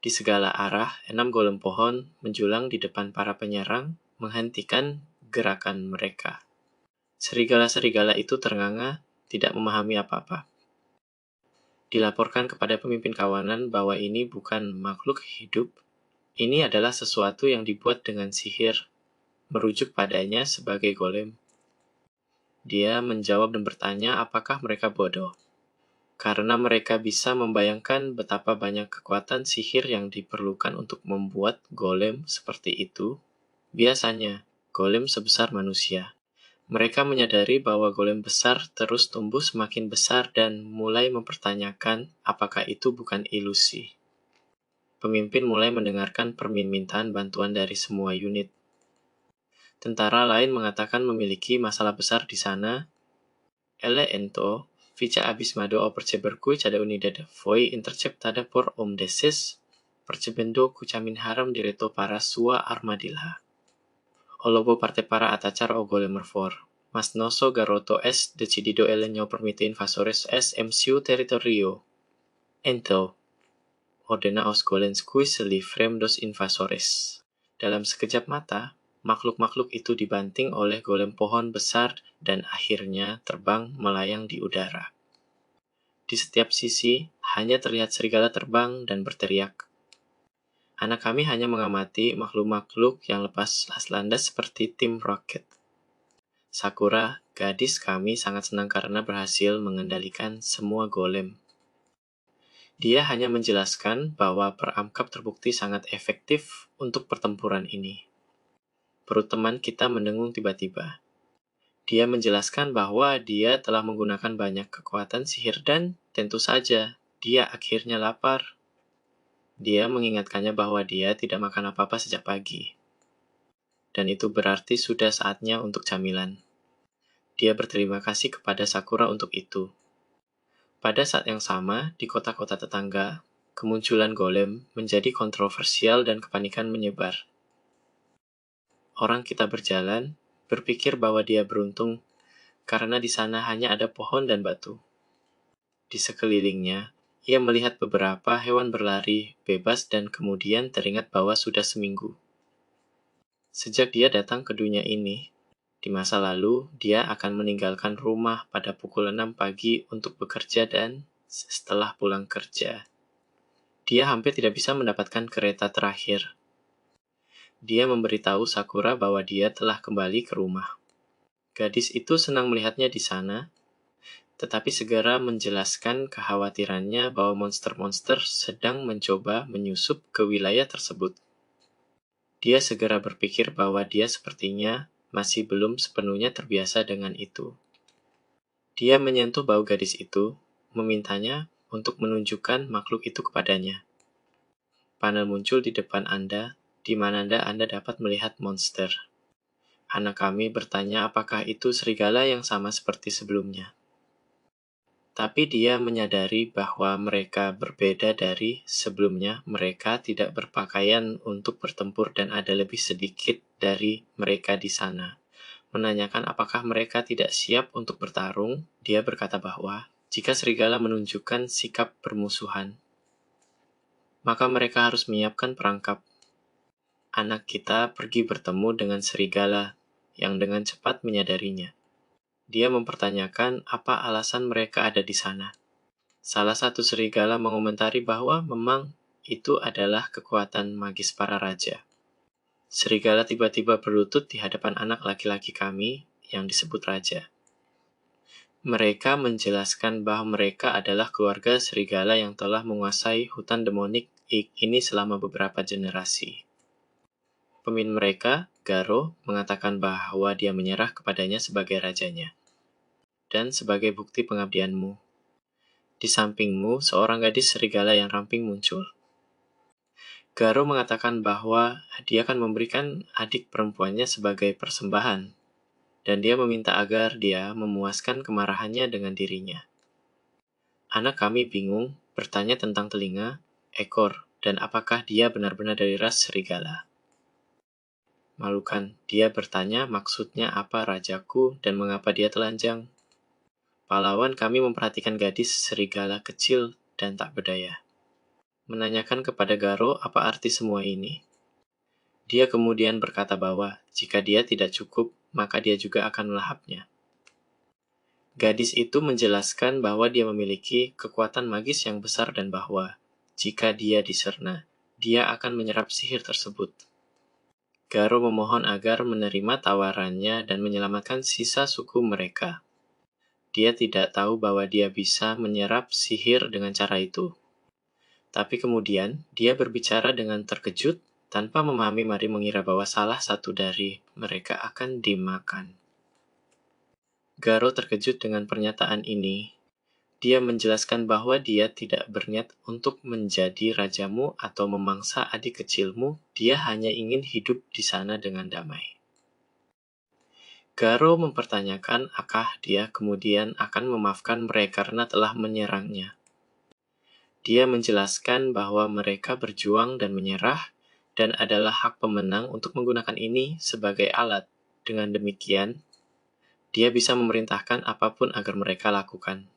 Di segala arah, 6 golem pohon menjulang di depan para penyerang, menghentikan gerakan mereka. Serigala-serigala itu ternganga, tidak memahami apa-apa. Dilaporkan kepada pemimpin kawanan bahwa ini bukan makhluk hidup, ini adalah sesuatu yang dibuat dengan sihir, merujuk padanya sebagai golem. Dia menjawab dan bertanya apakah mereka bodoh, karena mereka bisa membayangkan betapa banyak kekuatan sihir yang diperlukan untuk membuat golem seperti itu. Biasanya, golem sebesar manusia. Mereka menyadari bahwa golem besar terus tumbuh semakin besar dan mulai mempertanyakan apakah itu bukan ilusi. Pemimpin mulai mendengarkan permintaan bantuan dari semua unit. Tentara lain mengatakan memiliki masalah besar di sana. Ele ento, ficha abismado o percebercui cada unidade foi interceptada por omdeses, percebendo cucamin haram direto para sua armadilha. O lobo parte para atachar o golemerfor, mas noso garoto es decidido elenyo permite invasores es MCU territorio. Ento, ordena os golens kuis livrem dos invasores. Dalam sekejap mata, makhluk-makhluk itu dibanting oleh golem pohon besar dan akhirnya terbang melayang di udara. Di setiap sisi, hanya terlihat serigala terbang dan berteriak. Anak kami hanya mengamati makhluk-makhluk yang lepas landas seperti tim roket. Sakura, gadis kami, sangat senang karena berhasil mengendalikan semua golem. Dia hanya menjelaskan bahwa perangkap terbukti sangat efektif untuk pertempuran ini. Perut teman kita mendengung tiba-tiba. Dia menjelaskan bahwa dia telah menggunakan banyak kekuatan sihir dan tentu saja dia akhirnya lapar. Dia mengingatkannya bahwa dia tidak makan apa-apa sejak pagi. Dan itu berarti sudah saatnya untuk camilan. Dia berterima kasih kepada Sakura untuk itu. Pada saat yang sama, di kota-kota tetangga, kemunculan golem menjadi kontroversial dan kepanikan menyebar. Orang kita berjalan, berpikir bahwa dia beruntung karena di sana hanya ada pohon dan batu. Di sekelilingnya, ia melihat beberapa hewan berlari bebas dan kemudian teringat bahwa sudah seminggu sejak dia datang ke dunia ini. Di masa lalu, dia akan meninggalkan rumah pada pukul 6 pagi untuk bekerja dan setelah pulang kerja, dia hampir tidak bisa mendapatkan kereta terakhir. Dia memberitahu Sakura bahwa dia telah kembali ke rumah. Gadis itu senang melihatnya di sana, tetapi segera menjelaskan kekhawatirannya bahwa monster-monster sedang mencoba menyusup ke wilayah tersebut. Dia segera berpikir bahwa dia sepertinya masih belum sepenuhnya terbiasa dengan itu. Dia menyentuh bau gadis itu, memintanya untuk menunjukkan makhluk itu kepadanya. Panel muncul di depan Anda, di mana Anda dapat melihat monster. Anak kami bertanya apakah itu serigala yang sama seperti sebelumnya. Tapi dia menyadari bahwa mereka berbeda dari sebelumnya. Mereka tidak berpakaian untuk bertempur dan ada lebih sedikit dari mereka di sana. Menanyakan apakah mereka tidak siap untuk bertarung, dia berkata bahwa jika serigala menunjukkan sikap bermusuhan, maka mereka harus menyiapkan perangkap. Anak kita pergi bertemu dengan serigala yang dengan cepat menyadarinya. Dia mempertanyakan apa alasan mereka ada di sana. Salah satu serigala mengomentari bahwa memang itu adalah kekuatan magis para raja. Serigala tiba-tiba berlutut di hadapan anak laki-laki kami yang disebut raja. Mereka menjelaskan bahwa mereka adalah keluarga serigala yang telah menguasai hutan demonik ini selama beberapa generasi. Pemimpin mereka, Garo, mengatakan bahwa dia menyerah kepadanya sebagai rajanya. Dan sebagai bukti pengabdianmu, di sampingmu seorang gadis serigala yang ramping muncul. Garo mengatakan bahwa dia akan memberikan adik perempuannya sebagai persembahan, dan dia meminta agar dia memuaskan kemarahannya dengan dirinya. Anak kami bingung, bertanya tentang telinga, ekor, dan apakah dia benar-benar dari ras serigala. Malukan, dia bertanya maksudnya apa rajaku dan mengapa dia telanjang. Pahlawan kami memperhatikan gadis serigala kecil dan tak berdaya. Menanyakan kepada Garo apa arti semua ini. Dia kemudian berkata bahwa jika dia tidak cukup, maka dia juga akan melahapnya. Gadis itu menjelaskan bahwa dia memiliki kekuatan magis yang besar dan bahwa, jika dia diserna, dia akan menyerap sihir tersebut. Garo memohon agar menerima tawarannya dan menyelamatkan sisa suku mereka. Dia tidak tahu bahwa dia bisa menyerap sihir dengan cara itu. Tapi kemudian, dia berbicara dengan terkejut tanpa memahami Mari mengira bahwa salah satu dari mereka akan dimakan. Garo terkejut dengan pernyataan ini. Dia menjelaskan bahwa dia tidak berniat untuk menjadi rajamu atau memangsa adik kecilmu, dia hanya ingin hidup di sana dengan damai. Garo mempertanyakan apakah dia kemudian akan memaafkan mereka karena telah menyerangnya. Dia menjelaskan bahwa mereka berjuang dan menyerah, dan adalah hak pemenang untuk menggunakan ini sebagai alat. Dengan demikian, dia bisa memerintahkan apapun agar mereka lakukan.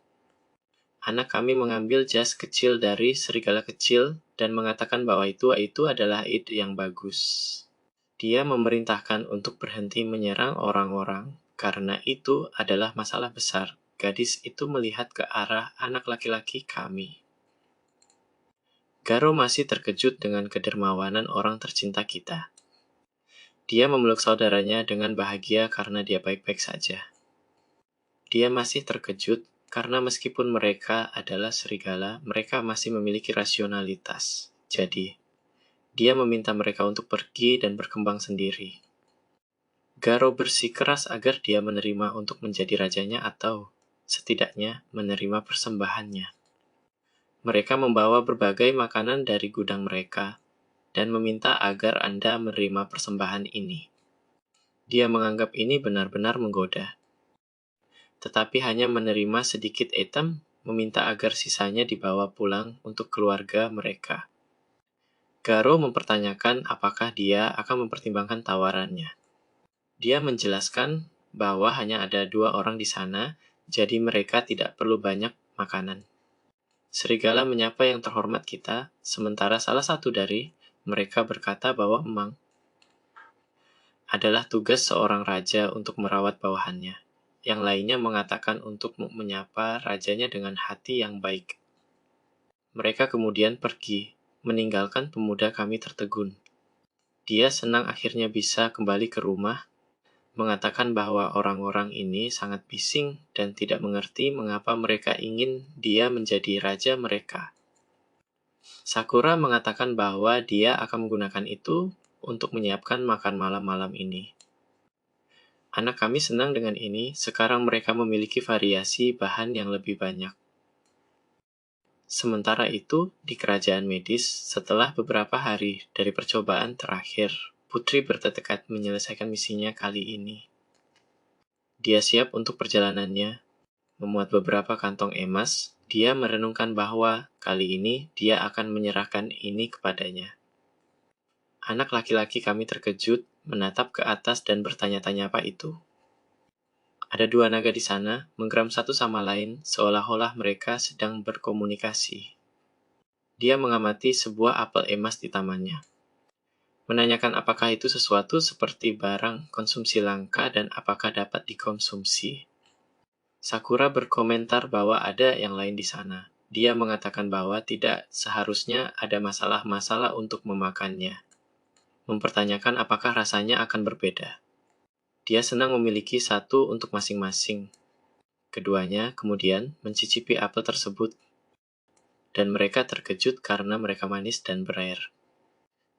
Anak kami mengambil jas kecil dari serigala kecil dan mengatakan bahwa itu adalah ide yang bagus. Dia memerintahkan untuk berhenti menyerang orang-orang karena itu adalah masalah besar. Gadis itu melihat ke arah anak laki-laki kami. Garo masih terkejut dengan kedermawanan orang tercinta kita. Dia memeluk saudaranya dengan bahagia karena dia baik-baik saja. Dia masih terkejut karena meskipun mereka adalah serigala, mereka masih memiliki rasionalitas. Jadi, dia meminta mereka untuk pergi dan berkembang sendiri. Garo bersikeras agar dia menerima untuk menjadi rajanya atau, setidaknya, menerima persembahannya. Mereka membawa berbagai makanan dari gudang mereka, dan meminta agar Anda menerima persembahan ini. Dia menganggap ini benar-benar menggoda. Tetapi hanya menerima sedikit item, meminta agar sisanya dibawa pulang untuk keluarga mereka. Garo mempertanyakan apakah dia akan mempertimbangkan tawarannya. Dia menjelaskan bahwa hanya ada 2 orang di sana, jadi mereka tidak perlu banyak makanan. Serigala menyapa yang terhormat kita, sementara salah satu dari mereka berkata bahwa memang adalah tugas seorang raja untuk merawat bawahannya. Yang lainnya mengatakan untuk menyapa rajanya dengan hati yang baik. Mereka kemudian pergi, meninggalkan pemuda kami tertegun. Dia senang akhirnya bisa kembali ke rumah, mengatakan bahwa orang-orang ini sangat bising dan tidak mengerti mengapa mereka ingin dia menjadi raja mereka. Sakura mengatakan bahwa dia akan menggunakan itu untuk menyiapkan makan malam-malam ini. Anak kami senang dengan ini, sekarang mereka memiliki variasi bahan yang lebih banyak. Sementara itu, di kerajaan medis, setelah beberapa hari dari percobaan terakhir, Putri bertekad menyelesaikan misinya kali ini. Dia siap untuk perjalanannya, memuat beberapa kantong emas. Dia merenungkan bahwa kali ini dia akan menyerahkan ini kepadanya. Anak laki-laki kami terkejut, menatap ke atas dan bertanya-tanya apa itu. Ada 2 naga di sana, menggeram satu sama lain, seolah-olah mereka sedang berkomunikasi. Dia mengamati sebuah apel emas di tamannya. Menanyakan apakah itu sesuatu seperti barang konsumsi langka dan apakah dapat dikonsumsi. Sakura berkomentar bahwa ada yang lain di sana. Dia mengatakan bahwa tidak seharusnya ada masalah-masalah untuk memakannya. Mempertanyakan apakah rasanya akan berbeda. Dia senang memiliki satu untuk masing-masing. Keduanya kemudian mencicipi apel tersebut, dan mereka terkejut karena mereka manis dan berair.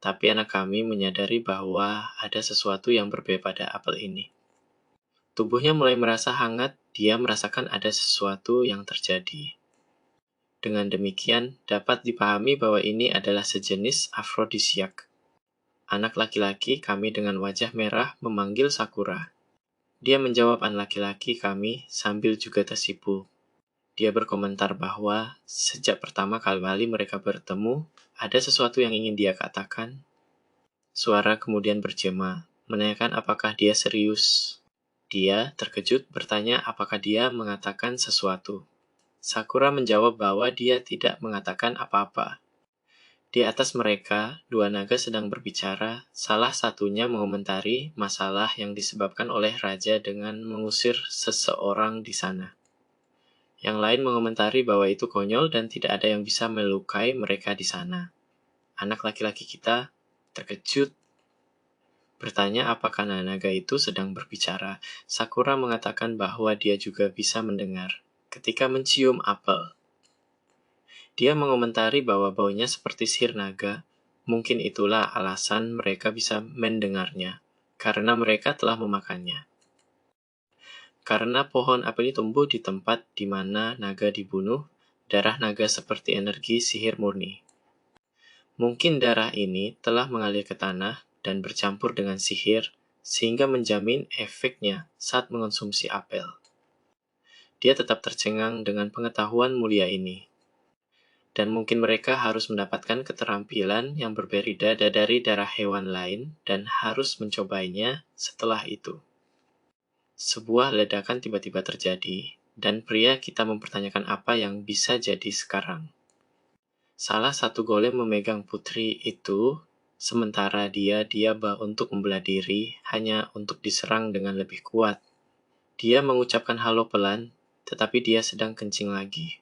Tapi anak kami menyadari bahwa ada sesuatu yang berbeda pada apel ini. Tubuhnya mulai merasa hangat, dia merasakan ada sesuatu yang terjadi. Dengan demikian, dapat dipahami bahwa ini adalah sejenis afrodisiak. Anak laki-laki kami dengan wajah merah memanggil Sakura. Dia menjawab anak laki-laki kami sambil juga tersipu. Dia berkomentar bahwa sejak pertama kali mereka bertemu, ada sesuatu yang ingin dia katakan. Suara kemudian bergema, menanyakan apakah dia serius. Dia terkejut bertanya apakah dia mengatakan sesuatu. Sakura menjawab bahwa dia tidak mengatakan apa-apa. Di atas mereka, 2 naga sedang berbicara, salah satunya mengomentari masalah yang disebabkan oleh raja dengan mengusir seseorang di sana. Yang lain mengomentari bahwa itu konyol dan tidak ada yang bisa melukai mereka di sana. Anak laki-laki kita terkejut, bertanya apakah naga itu sedang berbicara. Sakura mengatakan bahwa dia juga bisa mendengar ketika mencium apel. Dia mengomentari bahwa baunya seperti sihir naga. Mungkin itulah alasan mereka bisa mendengarnya, karena mereka telah memakannya. Karena pohon apel ini tumbuh di tempat di mana naga dibunuh, darah naga seperti energi sihir murni. Mungkin darah ini telah mengalir ke tanah dan bercampur dengan sihir, sehingga menjamin efeknya saat mengonsumsi apel. Dia tetap tercengang dengan pengetahuan mulia ini. Dan mungkin mereka harus mendapatkan keterampilan yang berbeda dari darah hewan lain dan harus mencobanya setelah itu. Sebuah ledakan tiba-tiba terjadi, dan pria kita mempertanyakan apa yang bisa jadi sekarang. Salah satu golem memegang putri itu, sementara dia diaba untuk membela diri hanya untuk diserang dengan lebih kuat. Dia mengucapkan halo pelan, tetapi dia sedang kencing lagi.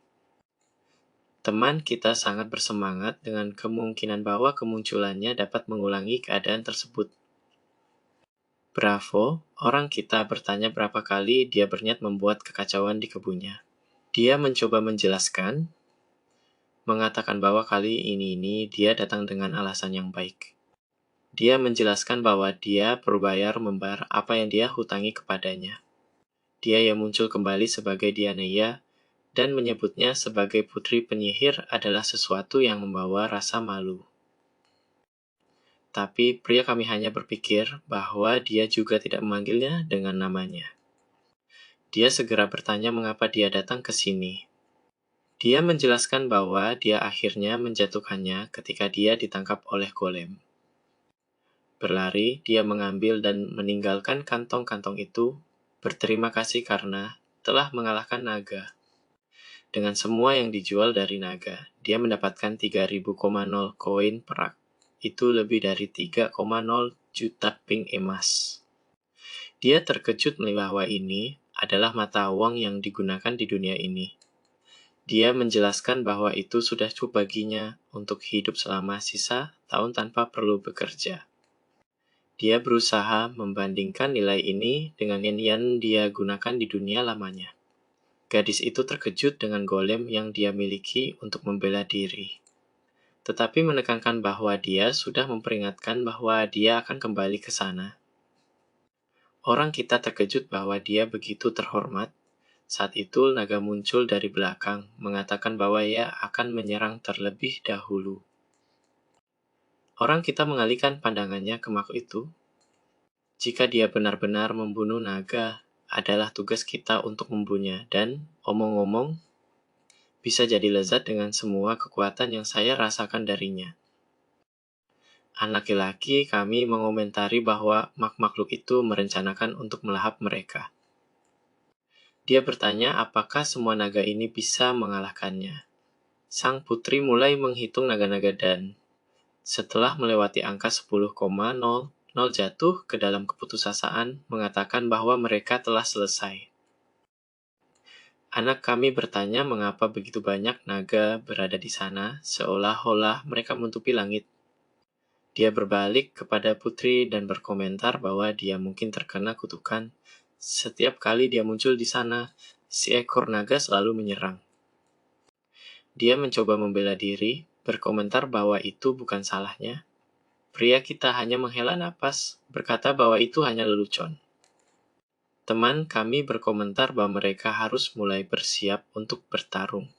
Teman kita sangat bersemangat dengan kemungkinan bahwa kemunculannya dapat mengulangi keadaan tersebut. Bravo, orang kita bertanya berapa kali dia berniat membuat kekacauan di kebunnya. Dia mencoba menjelaskan, mengatakan bahwa kali ini dia datang dengan alasan yang baik. Dia menjelaskan bahwa dia berbayar membayar apa yang dia hutangi kepadanya. Dia yang muncul kembali sebagai Dianaya dan menyebutnya sebagai putri penyihir adalah sesuatu yang membawa rasa malu. Tapi pria kami hanya berpikir bahwa dia juga tidak memanggilnya dengan namanya. Dia segera bertanya mengapa dia datang ke sini. Dia menjelaskan bahwa dia akhirnya menjatuhkannya ketika dia ditangkap oleh golem. Berlari, dia mengambil dan meninggalkan kantong-kantong itu, berterima kasih karena telah mengalahkan naga. Dengan semua yang dijual dari naga, dia mendapatkan 3.000,000 koin perak. Itu lebih dari 3,0 juta ping emas. Dia terkejut melihat bahwa ini adalah mata uang yang digunakan di dunia ini. Dia menjelaskan bahwa itu sudah cukup baginya untuk hidup selama sisa tahun tanpa perlu bekerja. Dia berusaha membandingkan nilai ini dengan yang dia gunakan di dunia lamanya. Gadis itu terkejut dengan golem yang dia miliki untuk membela diri. Tetapi menekankan bahwa dia sudah memperingatkan bahwa dia akan kembali ke sana. Orang kita terkejut bahwa dia begitu terhormat. Saat itu naga muncul dari belakang, mengatakan bahwa ia akan menyerang terlebih dahulu. Orang kita mengalihkan pandangannya ke makhluk itu. Jika dia benar-benar membunuh naga, adalah tugas kita untuk membunuhnya, dan, omong-omong, bisa jadi lezat dengan semua kekuatan yang saya rasakan darinya. Anak laki-laki kami mengomentari bahwa makhluk itu merencanakan untuk melahap mereka. Dia bertanya apakah semua naga ini bisa mengalahkannya. Sang putri mulai menghitung naga-naga dan, setelah melewati angka 10,00 jatuh ke dalam keputusasaan, mengatakan bahwa mereka telah selesai. Anak kami bertanya mengapa begitu banyak naga berada di sana, seolah-olah mereka menutupi langit. Dia berbalik kepada putri dan berkomentar bahwa dia mungkin terkena kutukan. Setiap kali dia muncul di sana, si ekor naga selalu menyerang. Dia mencoba membela diri, berkomentar bahwa itu bukan salahnya. Pria kita hanya menghela napas, berkata bahwa itu hanya lelucon. Teman kami berkomentar bahwa mereka harus mulai bersiap untuk bertarung.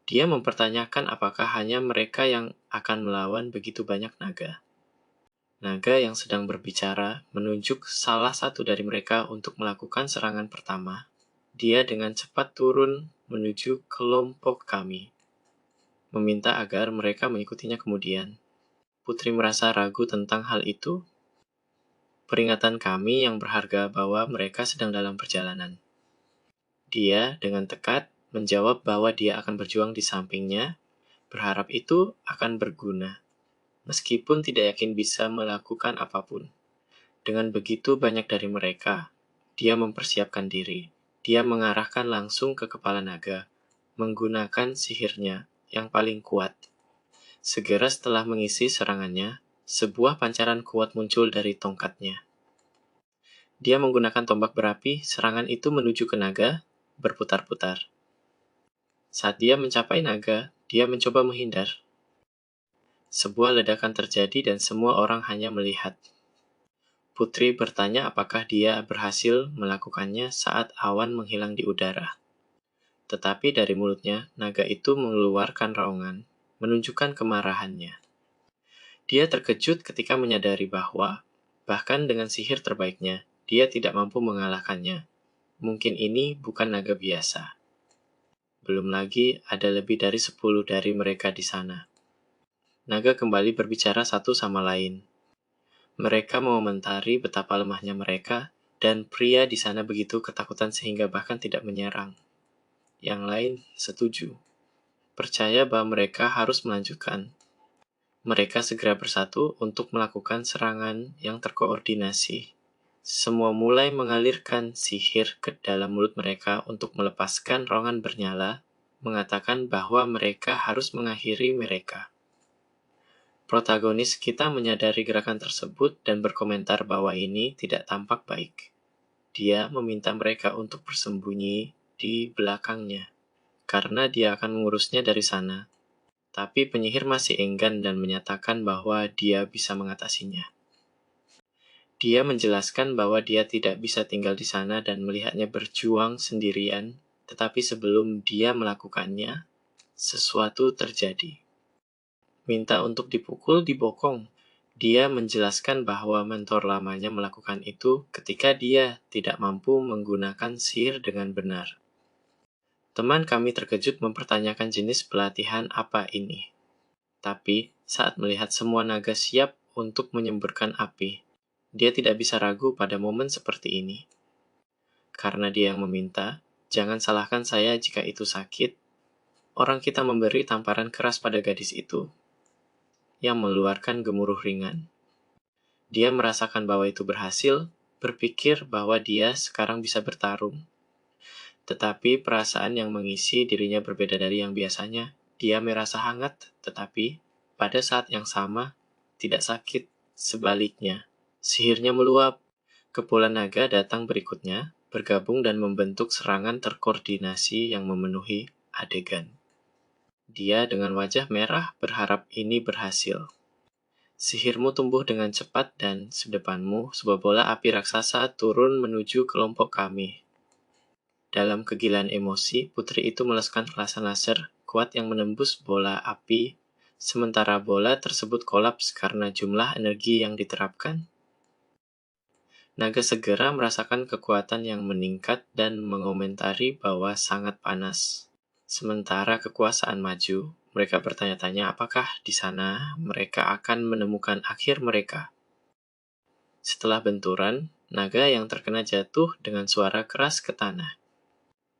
Dia mempertanyakan apakah hanya mereka yang akan melawan begitu banyak naga. Naga yang sedang berbicara menunjuk salah satu dari mereka untuk melakukan serangan pertama. Dia dengan cepat turun menuju kelompok kami, meminta agar mereka mengikutinya kemudian. Putri merasa ragu tentang hal itu. Peringatan kami yang berharga bahwa mereka sedang dalam perjalanan. Dia dengan tekad menjawab bahwa dia akan berjuang di sampingnya, berharap itu akan berguna, meskipun tidak yakin bisa melakukan apapun. Dengan begitu banyak dari mereka, dia mempersiapkan diri. Dia mengarahkan langsung ke kepala naga, menggunakan sihirnya yang paling kuat. Segera setelah mengisi serangannya, sebuah pancaran kuat muncul dari tongkatnya. Dia menggunakan tombak berapi, serangan itu menuju ke naga, berputar-putar. Saat dia mencapai naga, dia mencoba menghindar. Sebuah ledakan terjadi dan semua orang hanya melihat. Putri bertanya apakah dia berhasil melakukannya saat awan menghilang di udara. Tetapi dari mulutnya, naga itu mengeluarkan raungan, menunjukkan kemarahannya. Dia terkejut ketika menyadari bahwa, bahkan dengan sihir terbaiknya, dia tidak mampu mengalahkannya. Mungkin ini bukan naga biasa. Belum lagi ada lebih dari 10 dari mereka di sana. Naga kembali berbicara satu sama lain. Mereka mengomentari betapa lemahnya mereka, dan pria di sana begitu ketakutan sehingga bahkan tidak menyerang. Yang lain setuju, percaya bahwa mereka harus melanjutkan. Mereka segera bersatu untuk melakukan serangan yang terkoordinasi. Semua mulai mengalirkan sihir ke dalam mulut mereka untuk melepaskan raungan bernyala, mengatakan bahwa mereka harus mengakhiri mereka. Protagonis kita menyadari gerakan tersebut dan berkomentar bahwa ini tidak tampak baik. Dia meminta mereka untuk bersembunyi di belakangnya, karena dia akan mengurusnya dari sana. Tapi penyihir masih enggan dan menyatakan bahwa dia bisa mengatasinya. Dia menjelaskan bahwa dia tidak bisa tinggal di sana dan melihatnya berjuang sendirian, tetapi sebelum dia melakukannya, sesuatu terjadi. Minta untuk dipukul, dibokong. Dia menjelaskan bahwa mentor lamanya melakukan itu ketika dia tidak mampu menggunakan sihir dengan benar. Teman kami terkejut mempertanyakan jenis pelatihan apa ini. Tapi, saat melihat semua naga siap untuk menyemburkan api, dia tidak bisa ragu pada momen seperti ini. Karena dia yang meminta, jangan salahkan saya jika itu sakit. Orang kita memberi tamparan keras pada gadis itu, yang mengeluarkan gemuruh ringan. Dia merasakan bahwa itu berhasil, berpikir bahwa dia sekarang bisa bertarung. Tetapi perasaan yang mengisi dirinya berbeda dari yang biasanya. Dia merasa hangat, tetapi pada saat yang sama, tidak sakit. Sebaliknya, sihirnya meluap. Kepulan naga datang berikutnya, bergabung dan membentuk serangan terkoordinasi yang memenuhi adegan. Dia dengan wajah merah berharap ini berhasil. Sihirmu tumbuh dengan cepat dan sedepanmu sebuah bola api raksasa turun menuju kelompok kami. Dalam kegilaan emosi, putri itu meleskan kelasan laser kuat yang menembus bola api, sementara bola tersebut kolaps karena jumlah energi yang diterapkan. Naga segera merasakan kekuatan yang meningkat dan mengomentari bahwa sangat panas. Sementara kekuasaan maju, mereka bertanya-tanya apakah di sana mereka akan menemukan akhir mereka. Setelah benturan, naga yang terkena jatuh dengan suara keras ke tanah.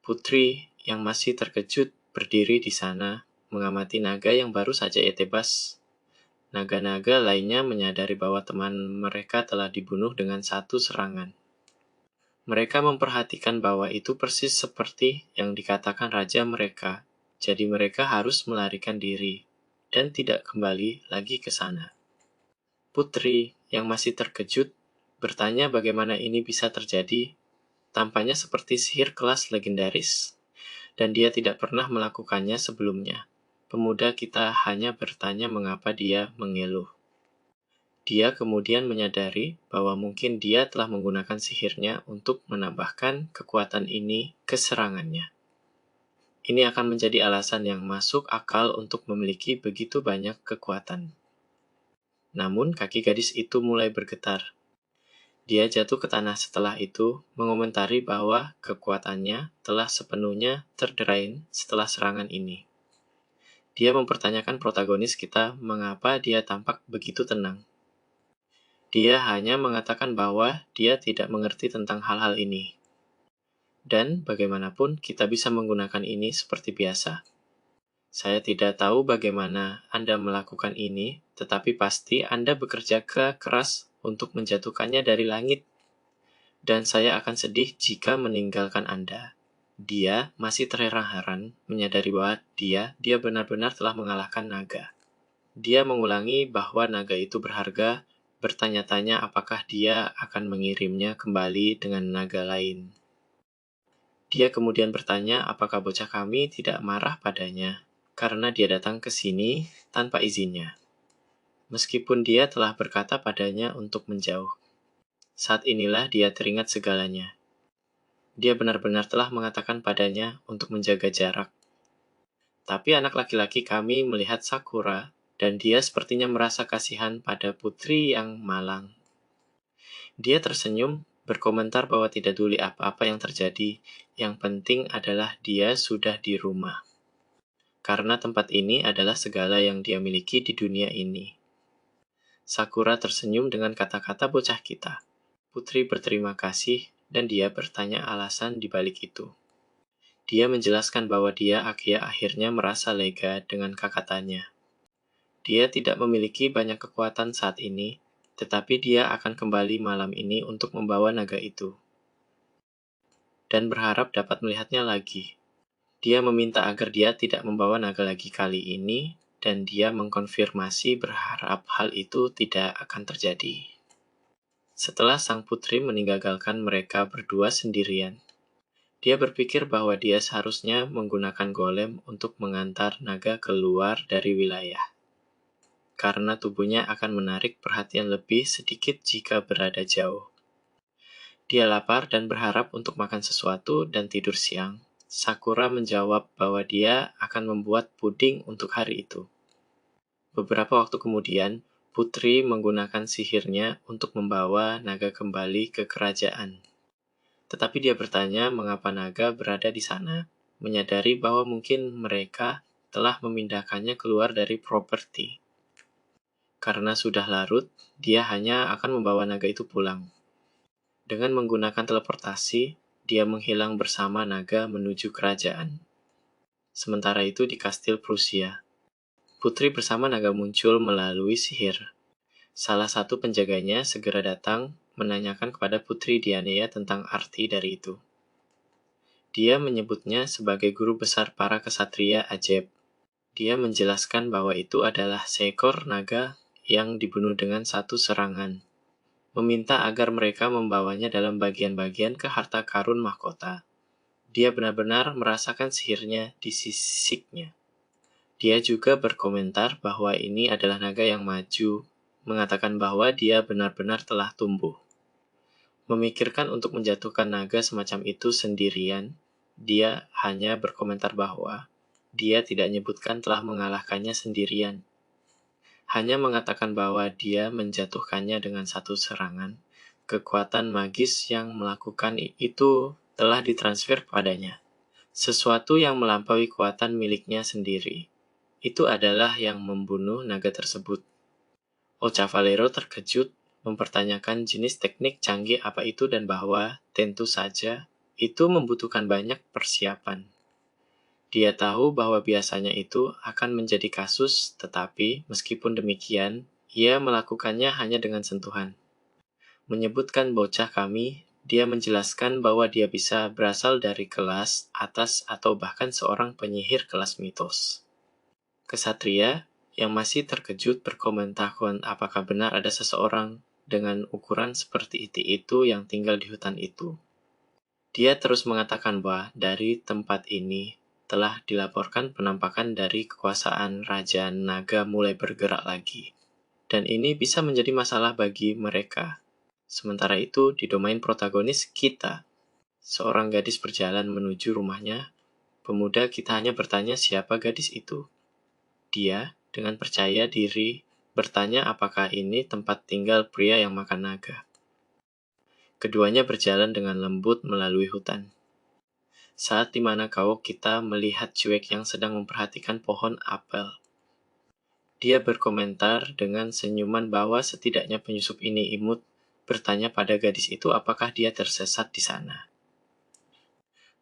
Putri yang masih terkejut berdiri di sana, mengamati naga yang baru saja ia tebas. Naga-naga lainnya menyadari bahwa teman mereka telah dibunuh dengan satu serangan. Mereka memperhatikan bahwa itu persis seperti yang dikatakan raja mereka, jadi mereka harus melarikan diri dan tidak kembali lagi ke sana. Putri yang masih terkejut bertanya bagaimana ini bisa terjadi. Tampaknya seperti sihir kelas legendaris, dan dia tidak pernah melakukannya sebelumnya. Pemuda kita hanya bertanya mengapa dia mengeluh. Dia kemudian menyadari bahwa mungkin dia telah menggunakan sihirnya untuk menambahkan kekuatan ini ke serangannya. Ini akan menjadi alasan yang masuk akal untuk memiliki begitu banyak kekuatan. Namun kaki gadis itu mulai bergetar. Dia jatuh ke tanah setelah itu, mengomentari bahwa kekuatannya telah sepenuhnya terdrain setelah serangan ini. Dia mempertanyakan protagonis kita mengapa dia tampak begitu tenang. Dia hanya mengatakan bahwa dia tidak mengerti tentang hal-hal ini. Dan bagaimanapun kita bisa menggunakan ini seperti biasa. Saya tidak tahu bagaimana Anda melakukan ini, tetapi pasti Anda bekerja keras untuk menjatuhkannya dari langit. Dan saya akan sedih jika meninggalkan Anda. Dia masih terheran-heran menyadari bahwa dia benar-benar telah mengalahkan naga. Dia mengulangi bahwa naga itu berharga, bertanya-tanya apakah dia akan mengirimnya kembali dengan naga lain. Dia kemudian bertanya apakah bocah kami tidak marah padanya karena dia datang ke sini tanpa izinnya, meskipun dia telah berkata padanya untuk menjauh. Saat inilah dia teringat segalanya. Dia benar-benar telah mengatakan padanya untuk menjaga jarak. Tapi anak laki-laki kami melihat Sakura, dan dia sepertinya merasa kasihan pada putri yang malang. Dia tersenyum, berkomentar bahwa tidak peduli apa-apa yang terjadi, yang penting adalah dia sudah di rumah. Karena tempat ini adalah segala yang dia miliki di dunia ini. Sakura tersenyum dengan kata-kata bocah kita. Putri berterima kasih, dan dia bertanya alasan di balik itu. Dia menjelaskan bahwa dia akhirnya merasa lega dengan kakatannya. Dia tidak memiliki banyak kekuatan saat ini, tetapi dia akan kembali malam ini untuk membawa naga itu. Dan berharap dapat melihatnya lagi. Dia meminta agar dia tidak membawa naga lagi kali ini, dan dia mengkonfirmasi berharap hal itu tidak akan terjadi. Setelah sang putri meninggalkan mereka berdua sendirian, dia berpikir bahwa dia seharusnya menggunakan golem untuk mengantar naga keluar dari wilayah. Karena tubuhnya akan menarik perhatian lebih sedikit jika berada jauh. Dia lapar dan berharap untuk makan sesuatu dan tidur siang. Sakura menjawab bahwa dia akan membuat puding untuk hari itu. Beberapa waktu kemudian, Putri menggunakan sihirnya untuk membawa naga kembali ke kerajaan. Tetapi dia bertanya mengapa naga berada di sana, menyadari bahwa mungkin mereka telah memindahkannya keluar dari properti. Karena sudah larut, dia hanya akan membawa naga itu pulang. Dengan menggunakan teleportasi, dia menghilang bersama naga menuju kerajaan. Sementara itu di kastil Prusia, putri bersama naga muncul melalui sihir. Salah satu penjaganya segera datang menanyakan kepada Putri Dianea tentang arti dari itu. Dia menyebutnya sebagai guru besar para kesatria ajaib. Dia menjelaskan bahwa itu adalah seekor naga yang dibunuh dengan satu serangan, meminta agar mereka membawanya dalam bagian-bagian ke harta karun mahkota. Dia benar-benar merasakan sihirnya di sisiknya. Dia juga berkomentar bahwa ini adalah naga yang maju, mengatakan bahwa dia benar-benar telah tumbuh. Memikirkan untuk menjatuhkan naga semacam itu sendirian, dia hanya berkomentar bahwa dia tidak menyebutkan telah mengalahkannya sendirian. Hanya mengatakan bahwa dia menjatuhkannya dengan satu serangan. Kekuatan magis yang melakukan itu telah ditransfer padanya. Sesuatu yang melampaui kekuatan miliknya sendiri. Itu adalah yang membunuh naga tersebut. Ocha Valero terkejut, mempertanyakan jenis teknik canggih apa itu dan bahwa, tentu saja, itu membutuhkan banyak persiapan. Dia tahu bahwa biasanya itu akan menjadi kasus, tetapi meskipun demikian, ia melakukannya hanya dengan sentuhan. Menyebutkan bocah kami, dia menjelaskan bahwa dia bisa berasal dari kelas atas atau bahkan seorang penyihir kelas mitos. Kesatria yang masih terkejut berkomentar apakah benar ada seseorang dengan ukuran seperti itu yang tinggal di hutan itu. Dia terus mengatakan bahwa dari tempat ini telah dilaporkan penampakan dari kekuasaan Raja Naga mulai bergerak lagi. Dan ini bisa menjadi masalah bagi mereka. Sementara itu, di domain protagonis kita, seorang gadis berjalan menuju rumahnya. Pemuda kita hanya bertanya siapa gadis itu. Dia, dengan percaya diri, bertanya apakah ini tempat tinggal pria yang makan naga. Keduanya berjalan dengan lembut melalui hutan. Saat di mana kita melihat cuek yang sedang memperhatikan pohon apel. Dia berkomentar dengan senyuman bahwa setidaknya penyusup ini imut bertanya pada gadis itu apakah dia tersesat di sana.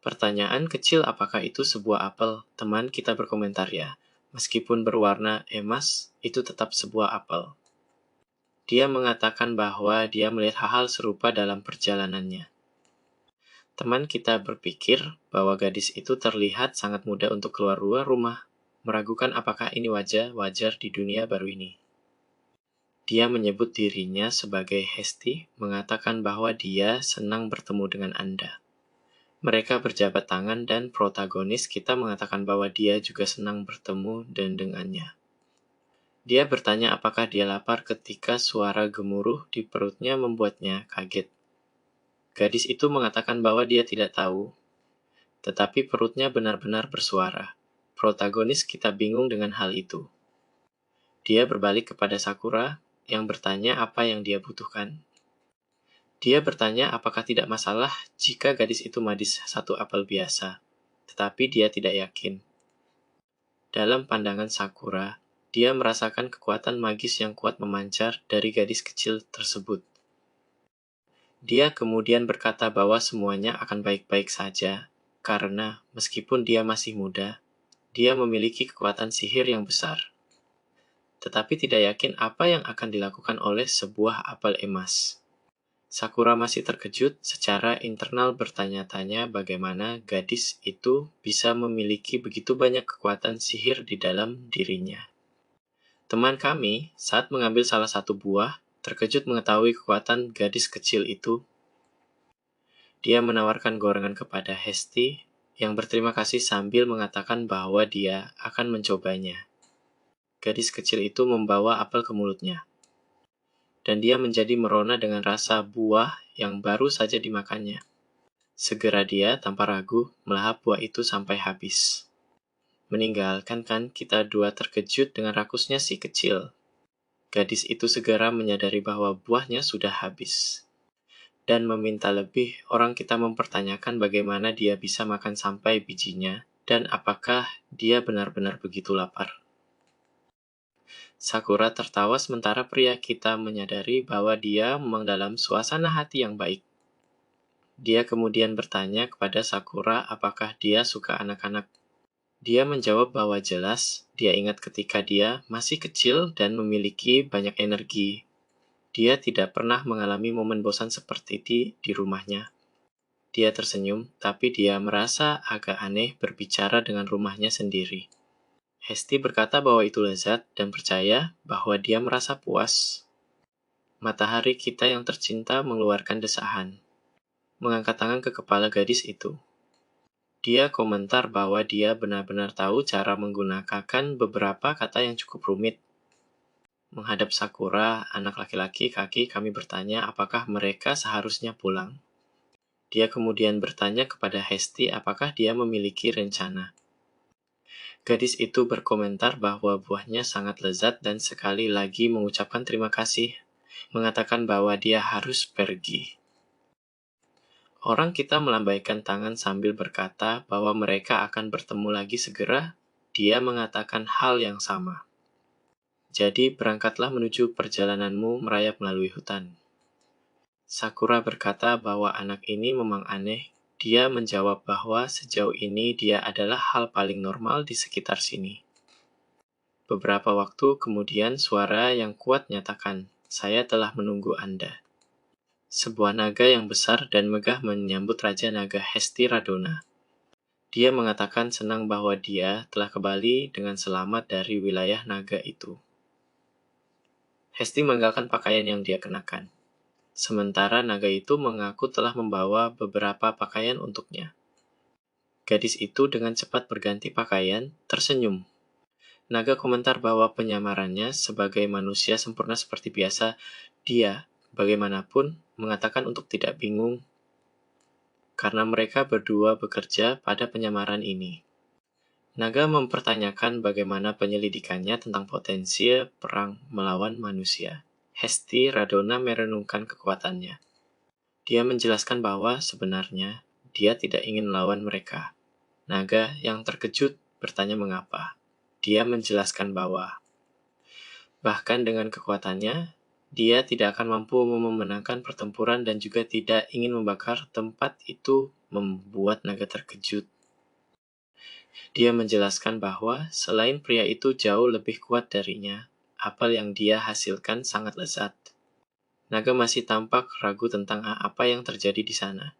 Pertanyaan kecil apakah itu sebuah apel, teman kita berkomentar ya. Meskipun berwarna emas, itu tetap sebuah apel. Dia mengatakan bahwa dia melihat hal-hal serupa dalam perjalanannya. Teman kita berpikir bahwa gadis itu terlihat sangat muda untuk keluar rumah, meragukan apakah ini wajar di dunia baru ini. Dia menyebut dirinya sebagai Hesti, mengatakan bahwa dia senang bertemu dengan Anda. Mereka berjabat tangan dan protagonis kita mengatakan bahwa dia juga senang bertemu dengannya. Dia bertanya apakah dia lapar ketika suara gemuruh di perutnya membuatnya kaget. Gadis itu mengatakan bahwa dia tidak tahu, tetapi perutnya benar-benar bersuara. Protagonis kita bingung dengan hal itu. Dia berbalik kepada Sakura yang bertanya apa yang dia butuhkan. Dia bertanya apakah tidak masalah jika gadis itu madis satu apel biasa, tetapi dia tidak yakin. Dalam pandangan Sakura, dia merasakan kekuatan magis yang kuat memancar dari gadis kecil tersebut. Dia kemudian berkata bahwa semuanya akan baik-baik saja, karena meskipun dia masih muda, dia memiliki kekuatan sihir yang besar. Tetapi tidak yakin apa yang akan dilakukan oleh sebuah apel emas. Sakura masih terkejut secara internal bertanya-tanya bagaimana gadis itu bisa memiliki begitu banyak kekuatan sihir di dalam dirinya. Teman kami, saat mengambil salah satu buah, terkejut mengetahui kekuatan gadis kecil itu. Dia menawarkan gorengan kepada Hesti, yang berterima kasih sambil mengatakan bahwa dia akan mencobanya. Gadis kecil itu membawa apel ke mulutnya, dan dia menjadi merona dengan rasa buah yang baru saja dimakannya. Segera dia, tanpa ragu, melahap buah itu sampai habis. Meninggalkan kita dua terkejut dengan rakusnya si kecil. Gadis itu segera menyadari bahwa buahnya sudah habis. Dan meminta lebih, orang kita mempertanyakan bagaimana dia bisa makan sampai bijinya, dan apakah dia benar-benar begitu lapar. Sakura tertawa sementara pria kita menyadari bahwa dia memang dalam suasana hati yang baik. Dia kemudian bertanya kepada Sakura apakah dia suka anak-anak. Dia menjawab bahwa jelas, dia ingat ketika dia masih kecil dan memiliki banyak energi. Dia tidak pernah mengalami momen bosan seperti di rumahnya. Dia tersenyum, tapi dia merasa agak aneh berbicara dengan rumahnya sendiri. Hesti berkata bahwa itu lezat dan percaya bahwa dia merasa puas. Matahari kita yang tercinta mengeluarkan desahan, mengangkat tangan ke kepala gadis itu. Dia komentar bahwa dia benar-benar tahu cara menggunakan beberapa kata yang cukup rumit. Menghadap Sakura, anak laki-laki kami bertanya apakah mereka seharusnya pulang. Dia kemudian bertanya kepada Hesti apakah dia memiliki rencana. Gadis itu berkomentar bahwa buahnya sangat lezat dan sekali lagi mengucapkan terima kasih, mengatakan bahwa dia harus pergi. Orang kita melambaikan tangan sambil berkata bahwa mereka akan bertemu lagi segera. Dia mengatakan hal yang sama. Jadi berangkatlah menuju perjalananmu merayap melalui hutan. Sakura berkata bahwa anak ini memang aneh. Dia menjawab bahwa sejauh ini dia adalah hal paling normal di sekitar sini. Beberapa waktu kemudian suara yang kuat nyatakan, "Saya telah menunggu Anda." Sebuah naga yang besar dan megah menyambut Raja Naga Hesti Radona. Dia mengatakan senang bahwa dia telah kembali dengan selamat dari wilayah naga itu. Hesti menganggalkan pakaian yang dia kenakan. Sementara naga itu mengaku telah membawa beberapa pakaian untuknya. Gadis itu dengan cepat berganti pakaian, tersenyum. Naga komentar bahwa penyamarannya sebagai manusia sempurna seperti biasa, dia, bagaimanapun, mengatakan untuk tidak bingung karena mereka berdua bekerja pada penyamaran ini. Naga mempertanyakan bagaimana penyelidikannya tentang potensi perang melawan manusia. Hesti Radona merenungkan kekuatannya. Dia menjelaskan bahwa sebenarnya dia tidak ingin melawan mereka. Naga yang terkejut bertanya mengapa. Dia menjelaskan bahwa bahkan dengan kekuatannya, dia tidak akan mampu memenangkan pertempuran dan juga tidak ingin membakar tempat itu membuat naga terkejut. Dia menjelaskan bahwa selain pria itu jauh lebih kuat darinya, apel yang dia hasilkan sangat lezat. Naga masih tampak ragu tentang apa yang terjadi di sana.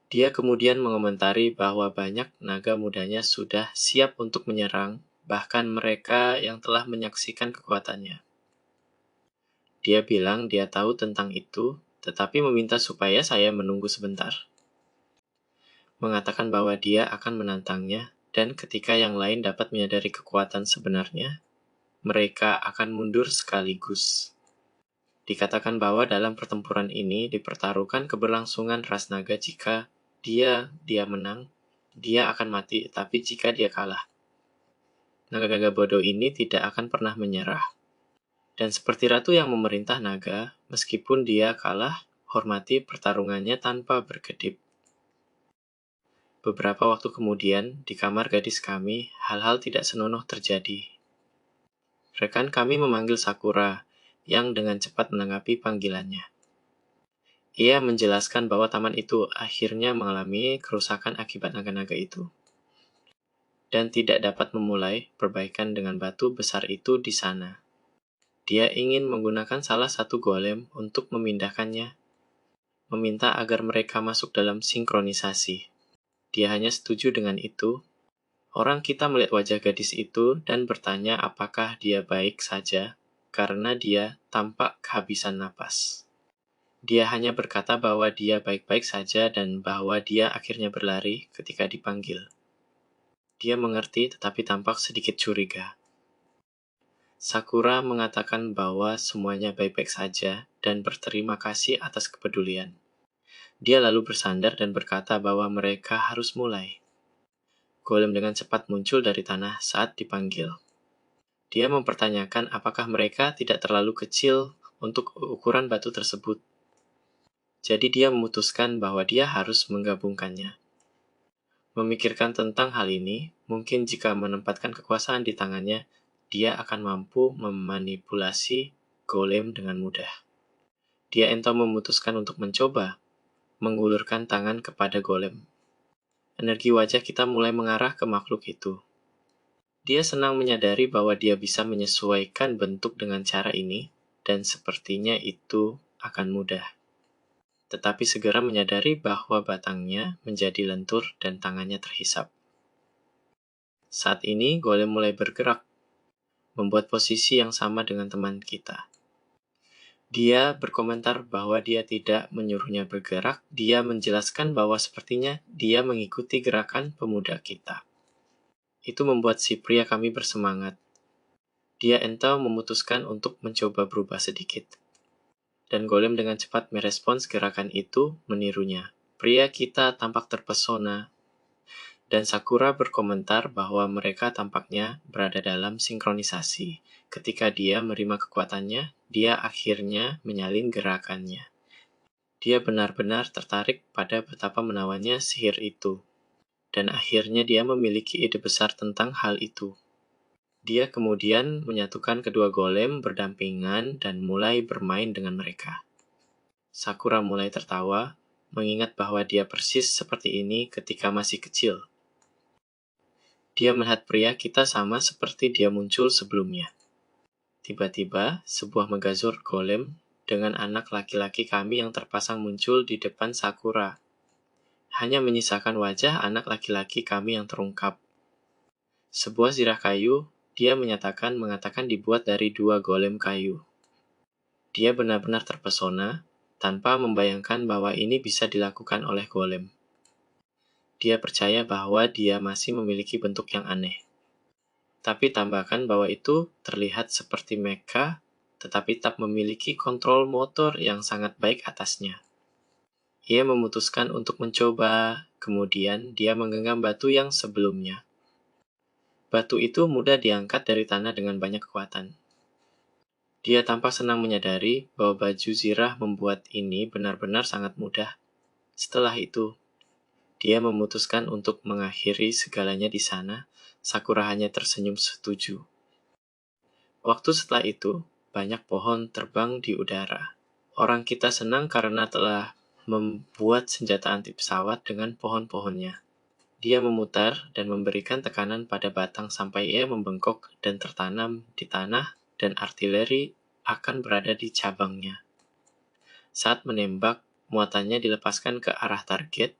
Dia kemudian mengomentari bahwa banyak naga mudanya sudah siap untuk menyerang, bahkan mereka yang telah menyaksikan kekuatannya. Dia bilang dia tahu tentang itu, tetapi meminta supaya saya menunggu sebentar. Mengatakan bahwa dia akan menantangnya, dan ketika yang lain dapat menyadari kekuatan sebenarnya, mereka akan mundur sekaligus. Dikatakan bahwa dalam pertempuran ini dipertaruhkan keberlangsungan ras naga. Jika dia menang, dia akan mati, tapi jika dia kalah, naga-naga bodoh ini tidak akan pernah menyerah. Dan seperti ratu yang memerintah naga, meskipun dia kalah, hormati pertarungannya tanpa berkedip. Beberapa waktu kemudian, di kamar gadis kami, hal-hal tidak senonoh terjadi. Rekan kami memanggil Sakura, yang dengan cepat menanggapi panggilannya. Ia menjelaskan bahwa taman itu akhirnya mengalami kerusakan akibat naga-naga itu, dan tidak dapat memulai perbaikan dengan batu besar itu di sana. Dia ingin menggunakan salah satu golem untuk memindahkannya, meminta agar mereka masuk dalam sinkronisasi. Dia hanya setuju dengan itu. Orang kita melihat wajah gadis itu dan bertanya apakah dia baik saja, karena dia tampak kehabisan napas. Dia hanya berkata bahwa dia baik-baik saja dan bahwa dia akhirnya berlari ketika dipanggil. Dia mengerti tetapi tampak sedikit curiga. Sakura mengatakan bahwa semuanya baik-baik saja dan berterima kasih atas kepedulian. Dia lalu bersandar dan berkata bahwa mereka harus mulai. Golem dengan cepat muncul dari tanah saat dipanggil. Dia mempertanyakan apakah mereka tidak terlalu kecil untuk ukuran batu tersebut. Jadi dia memutuskan bahwa dia harus menggabungkannya. Memikirkan tentang hal ini, mungkin jika menempatkan kekuasaan di tangannya, dia akan mampu memanipulasi golem dengan mudah. Dia entah memutuskan untuk mencoba mengulurkan tangan kepada golem. Energi wajah kita mulai mengarah ke makhluk itu. Dia senang menyadari bahwa dia bisa menyesuaikan bentuk dengan cara ini, dan sepertinya itu akan mudah. Tetapi segera menyadari bahwa batangnya menjadi lentur dan tangannya terhisap. Saat ini, golem mulai bergerak, membuat posisi yang sama dengan teman kita. Dia berkomentar bahwa dia tidak menyuruhnya bergerak. Dia menjelaskan bahwa sepertinya dia mengikuti gerakan pemuda kita. Itu membuat si pria kami bersemangat. Dia entah memutuskan untuk mencoba berubah sedikit. Dan golem dengan cepat merespons gerakan itu, menirunya. Pria kita tampak terpesona. Dan Sakura berkomentar bahwa mereka tampaknya berada dalam sinkronisasi. Ketika dia menerima kekuatannya, dia akhirnya menyalin gerakannya. Dia benar-benar tertarik pada betapa menawannya sihir itu. Dan akhirnya dia memiliki ide besar tentang hal itu. Dia kemudian menyatukan kedua golem berdampingan dan mulai bermain dengan mereka. Sakura mulai tertawa, mengingat bahwa dia persis seperti ini ketika masih kecil. Dia melihat pria kita sama seperti dia muncul sebelumnya. Tiba-tiba, sebuah megazord golem dengan anak laki-laki kami yang terpasang muncul di depan Sakura. Hanya menyisakan wajah anak laki-laki kami yang terungkap. Sebuah zirah kayu, dia mengatakan dibuat dari 2 golem kayu. Dia benar-benar terpesona, tanpa membayangkan bahwa ini bisa dilakukan oleh golem. Dia percaya bahwa dia masih memiliki bentuk yang aneh. Tapi tambahkan bahwa itu terlihat seperti mecha, tetapi tak memiliki kontrol motor yang sangat baik atasnya. Ia memutuskan untuk mencoba, kemudian dia menggenggam batu yang sebelumnya. Batu itu mudah diangkat dari tanah dengan banyak kekuatan. Dia tampak senang menyadari bahwa baju zirah membuat ini benar-benar sangat mudah. Setelah itu, dia memutuskan untuk mengakhiri segalanya di sana. Sakura hanya tersenyum setuju. Waktu setelah itu, banyak pohon terbang di udara. Orang kita senang karena telah membuat senjata anti pesawat dengan pohon-pohonnya. Dia memutar dan memberikan tekanan pada batang sampai ia membengkok dan tertanam di tanah, dan artileri akan berada di cabangnya. Saat menembak, muatannya dilepaskan ke arah target,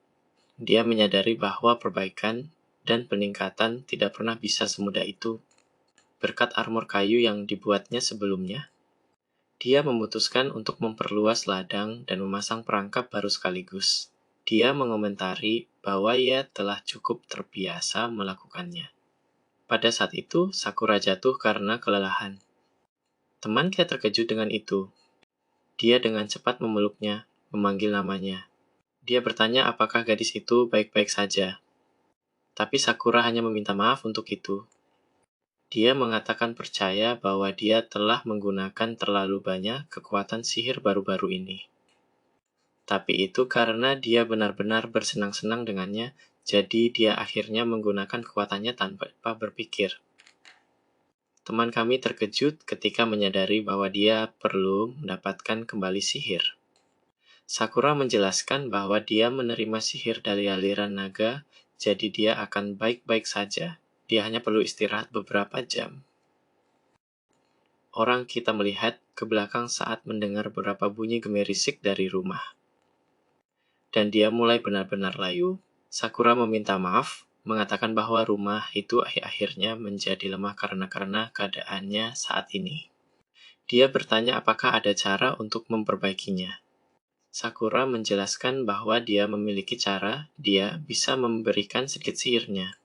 Dia menyadari bahwa perbaikan dan peningkatan tidak pernah bisa semudah itu. Berkat armor kayu yang dibuatnya sebelumnya, dia memutuskan untuk memperluas ladang dan memasang perangkap baru sekaligus. Dia mengomentari bahwa ia telah cukup terbiasa melakukannya. Pada saat itu, Sakura jatuh karena kelelahan. Teman kita terkejut dengan itu. Dia dengan cepat memeluknya, memanggil namanya. Dia bertanya apakah gadis itu baik-baik saja. Tapi Sakura hanya meminta maaf untuk itu. Dia mengatakan percaya bahwa dia telah menggunakan terlalu banyak kekuatan sihir baru-baru ini. Tapi itu karena dia benar-benar bersenang-senang dengannya, jadi dia akhirnya menggunakan kekuatannya tanpa berpikir. Teman kami terkejut ketika menyadari bahwa dia perlu mendapatkan kembali sihir. Sakura menjelaskan bahwa dia menerima sihir dari aliran naga, jadi dia akan baik-baik saja. Dia hanya perlu istirahat beberapa jam. Orang kita melihat ke belakang saat mendengar beberapa bunyi gemerisik dari rumah. Dan dia mulai benar-benar layu. Sakura meminta maaf, mengatakan bahwa rumah itu akhirnya menjadi lemah karena keadaannya saat ini. Dia bertanya apakah ada cara untuk memperbaikinya. Sakura menjelaskan bahwa dia memiliki cara, dia bisa memberikan sedikit sihirnya.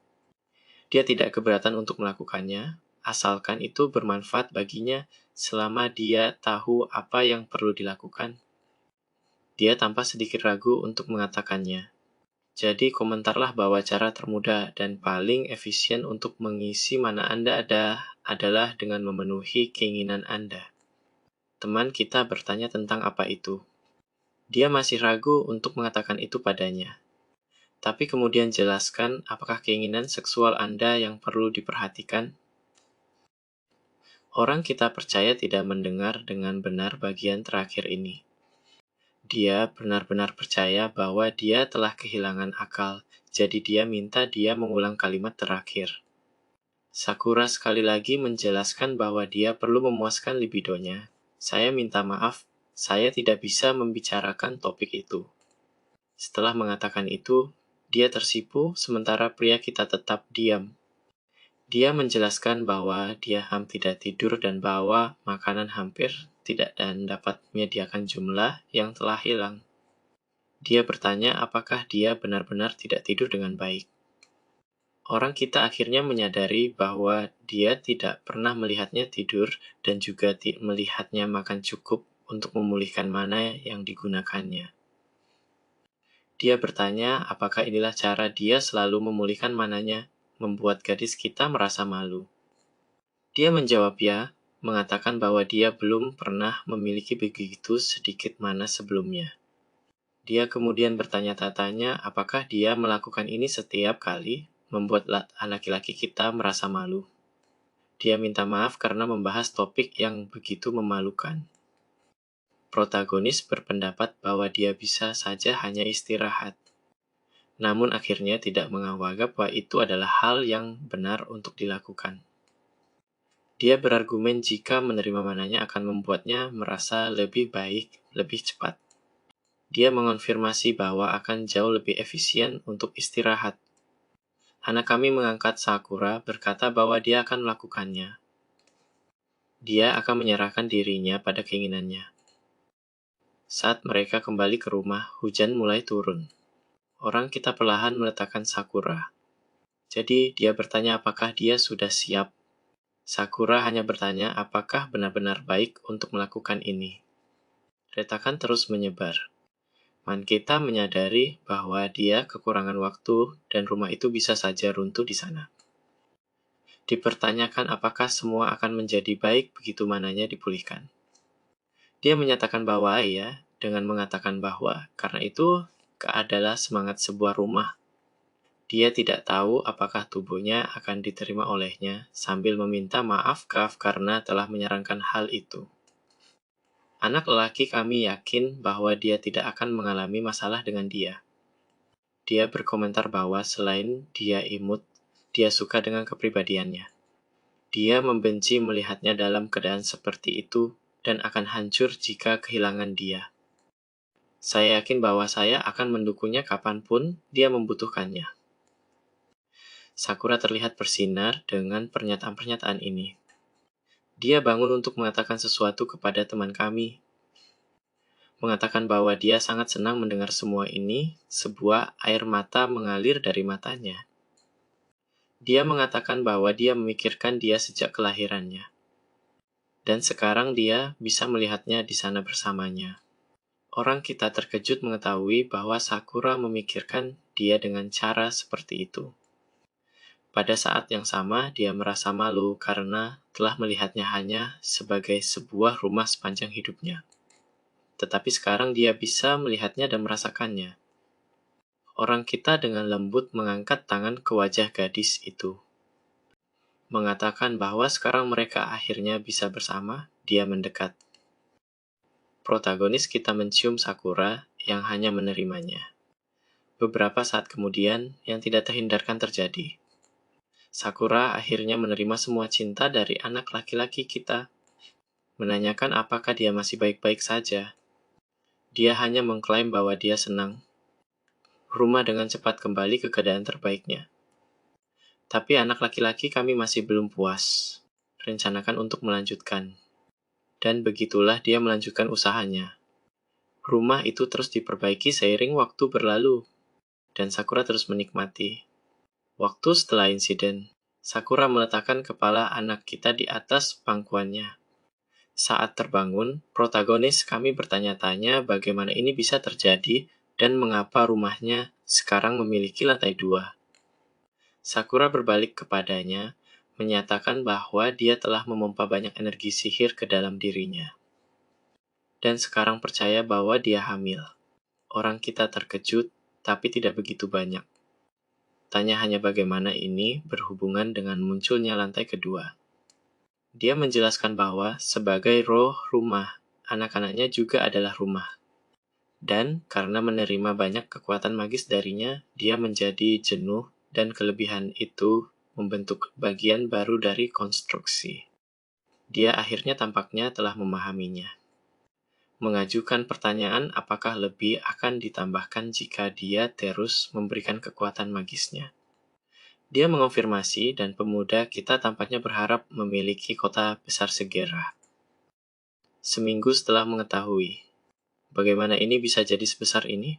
Dia tidak keberatan untuk melakukannya, asalkan itu bermanfaat baginya selama dia tahu apa yang perlu dilakukan. Dia tanpa sedikit ragu untuk mengatakannya. Jadi komentarlah bahwa cara termudah dan paling efisien untuk mengisi mana Anda adalah dengan memenuhi keinginan Anda. Teman kita bertanya tentang apa itu. Dia masih ragu untuk mengatakan itu padanya. Tapi kemudian jelaskan apakah keinginan seksual Anda yang perlu diperhatikan. Orang kita percaya tidak mendengar dengan benar bagian terakhir ini. Dia benar-benar percaya bahwa dia telah kehilangan akal, jadi dia minta dia mengulang kalimat terakhir. Sakura sekali lagi menjelaskan bahwa dia perlu memuaskan libidonya. Saya minta maaf, saya tidak bisa membicarakan topik itu. Setelah mengatakan itu, dia tersipu sementara pria kita tetap diam. Dia menjelaskan bahwa dia tidak tidur dan bahwa makanan hampir tidak dan dapat menyediakan jumlah yang telah hilang. Dia bertanya apakah dia benar-benar tidak tidur dengan baik. Orang kita akhirnya menyadari bahwa dia tidak pernah melihatnya tidur dan juga melihatnya makan cukup untuk memulihkan mana yang digunakannya. Dia bertanya apakah inilah cara dia selalu memulihkan mananya, membuat gadis kita merasa malu. Dia menjawab ya, mengatakan bahwa dia belum pernah memiliki begitu sedikit mana sebelumnya. Dia kemudian bertanya-tanya apakah dia melakukan ini setiap kali, membuat laki-laki kita merasa malu. Dia minta maaf karena membahas topik yang begitu memalukan. Protagonis berpendapat bahwa dia bisa saja hanya istirahat. Namun akhirnya tidak menganggap bahwa itu adalah hal yang benar untuk dilakukan. Dia berargumen jika menerima mananya akan membuatnya merasa lebih baik, lebih cepat. Dia mengonfirmasi bahwa akan jauh lebih efisien untuk istirahat. Anak kami mengangkat Sakura berkata bahwa dia akan melakukannya. Dia akan menyerahkan dirinya pada keinginannya. Saat mereka kembali ke rumah, hujan mulai turun. Orang kita perlahan meletakkan Sakura. Jadi dia bertanya apakah dia sudah siap. Sakura hanya bertanya apakah benar-benar baik untuk melakukan ini. Retakan terus menyebar. Man kita menyadari bahwa dia kekurangan waktu dan rumah itu bisa saja runtuh di sana. Dipertanyakan apakah semua akan menjadi baik begitu mananya dipulihkan. Dia menyatakan bahwa ya, dengan mengatakan bahwa karena itu adalah semangat sebuah rumah. Dia tidak tahu apakah tubuhnya akan diterima olehnya sambil meminta maaf karena telah menyarankan hal itu. Anak lelaki kami yakin bahwa dia tidak akan mengalami masalah dengan dia. Dia berkomentar bahwa selain dia imut, dia suka dengan kepribadiannya. Dia membenci melihatnya dalam keadaan seperti itu dan akan hancur jika kehilangan dia. Saya yakin bahwa saya akan mendukungnya kapanpun dia membutuhkannya. Sakura terlihat bersinar dengan pernyataan-pernyataan ini. Dia bangun untuk mengatakan sesuatu kepada teman kami. Mengatakan bahwa dia sangat senang mendengar semua ini, sebuah air mata mengalir dari matanya. Dia mengatakan bahwa dia memikirkan dia sejak kelahirannya. Dan sekarang dia bisa melihatnya di sana bersamanya. Orang kita terkejut mengetahui bahwa Sakura memikirkan dia dengan cara seperti itu. Pada saat yang sama, dia merasa malu karena telah melihatnya hanya sebagai sebuah rumah sepanjang hidupnya. Tetapi sekarang dia bisa melihatnya dan merasakannya. Orang kita dengan lembut mengangkat tangan ke wajah gadis itu. Mengatakan bahwa sekarang mereka akhirnya bisa bersama, dia mendekat. Protagonis kita mencium Sakura yang hanya menerimanya. Beberapa saat kemudian, yang tidak terhindarkan terjadi. Sakura akhirnya menerima semua cinta dari anak laki-laki kita. Menanyakan apakah dia masih baik-baik saja. Dia hanya mengklaim bahwa dia senang. Rumah dengan cepat kembali ke keadaan terbaiknya. Tapi anak laki-laki kami masih belum puas. Rencanakan untuk melanjutkan. Dan begitulah dia melanjutkan usahanya. Rumah itu terus diperbaiki seiring waktu berlalu. Dan Sakura terus menikmati. Waktu setelah insiden, Sakura meletakkan kepala anak kita di atas pangkuannya. Saat terbangun, protagonis kami bertanya-tanya bagaimana ini bisa terjadi dan mengapa rumahnya sekarang memiliki lantai 2. Sakura berbalik kepadanya, menyatakan bahwa dia telah memompa banyak energi sihir ke dalam dirinya. Dan sekarang percaya bahwa dia hamil. Orang kita terkejut, tapi tidak begitu banyak. Tanya hanya bagaimana ini berhubungan dengan munculnya lantai kedua. Dia menjelaskan bahwa sebagai roh rumah, anak-anaknya juga adalah rumah. Dan karena menerima banyak kekuatan magis darinya, dia menjadi jenuh dan kelebihan itu membentuk bagian baru dari konstruksi. Dia akhirnya tampaknya telah memahaminya. Mengajukan pertanyaan apakah lebih akan ditambahkan jika dia terus memberikan kekuatan magisnya. Dia mengonfirmasi dan pemuda kita tampaknya berharap memiliki kota besar segera. Seminggu setelah mengetahui, bagaimana ini bisa jadi sebesar ini?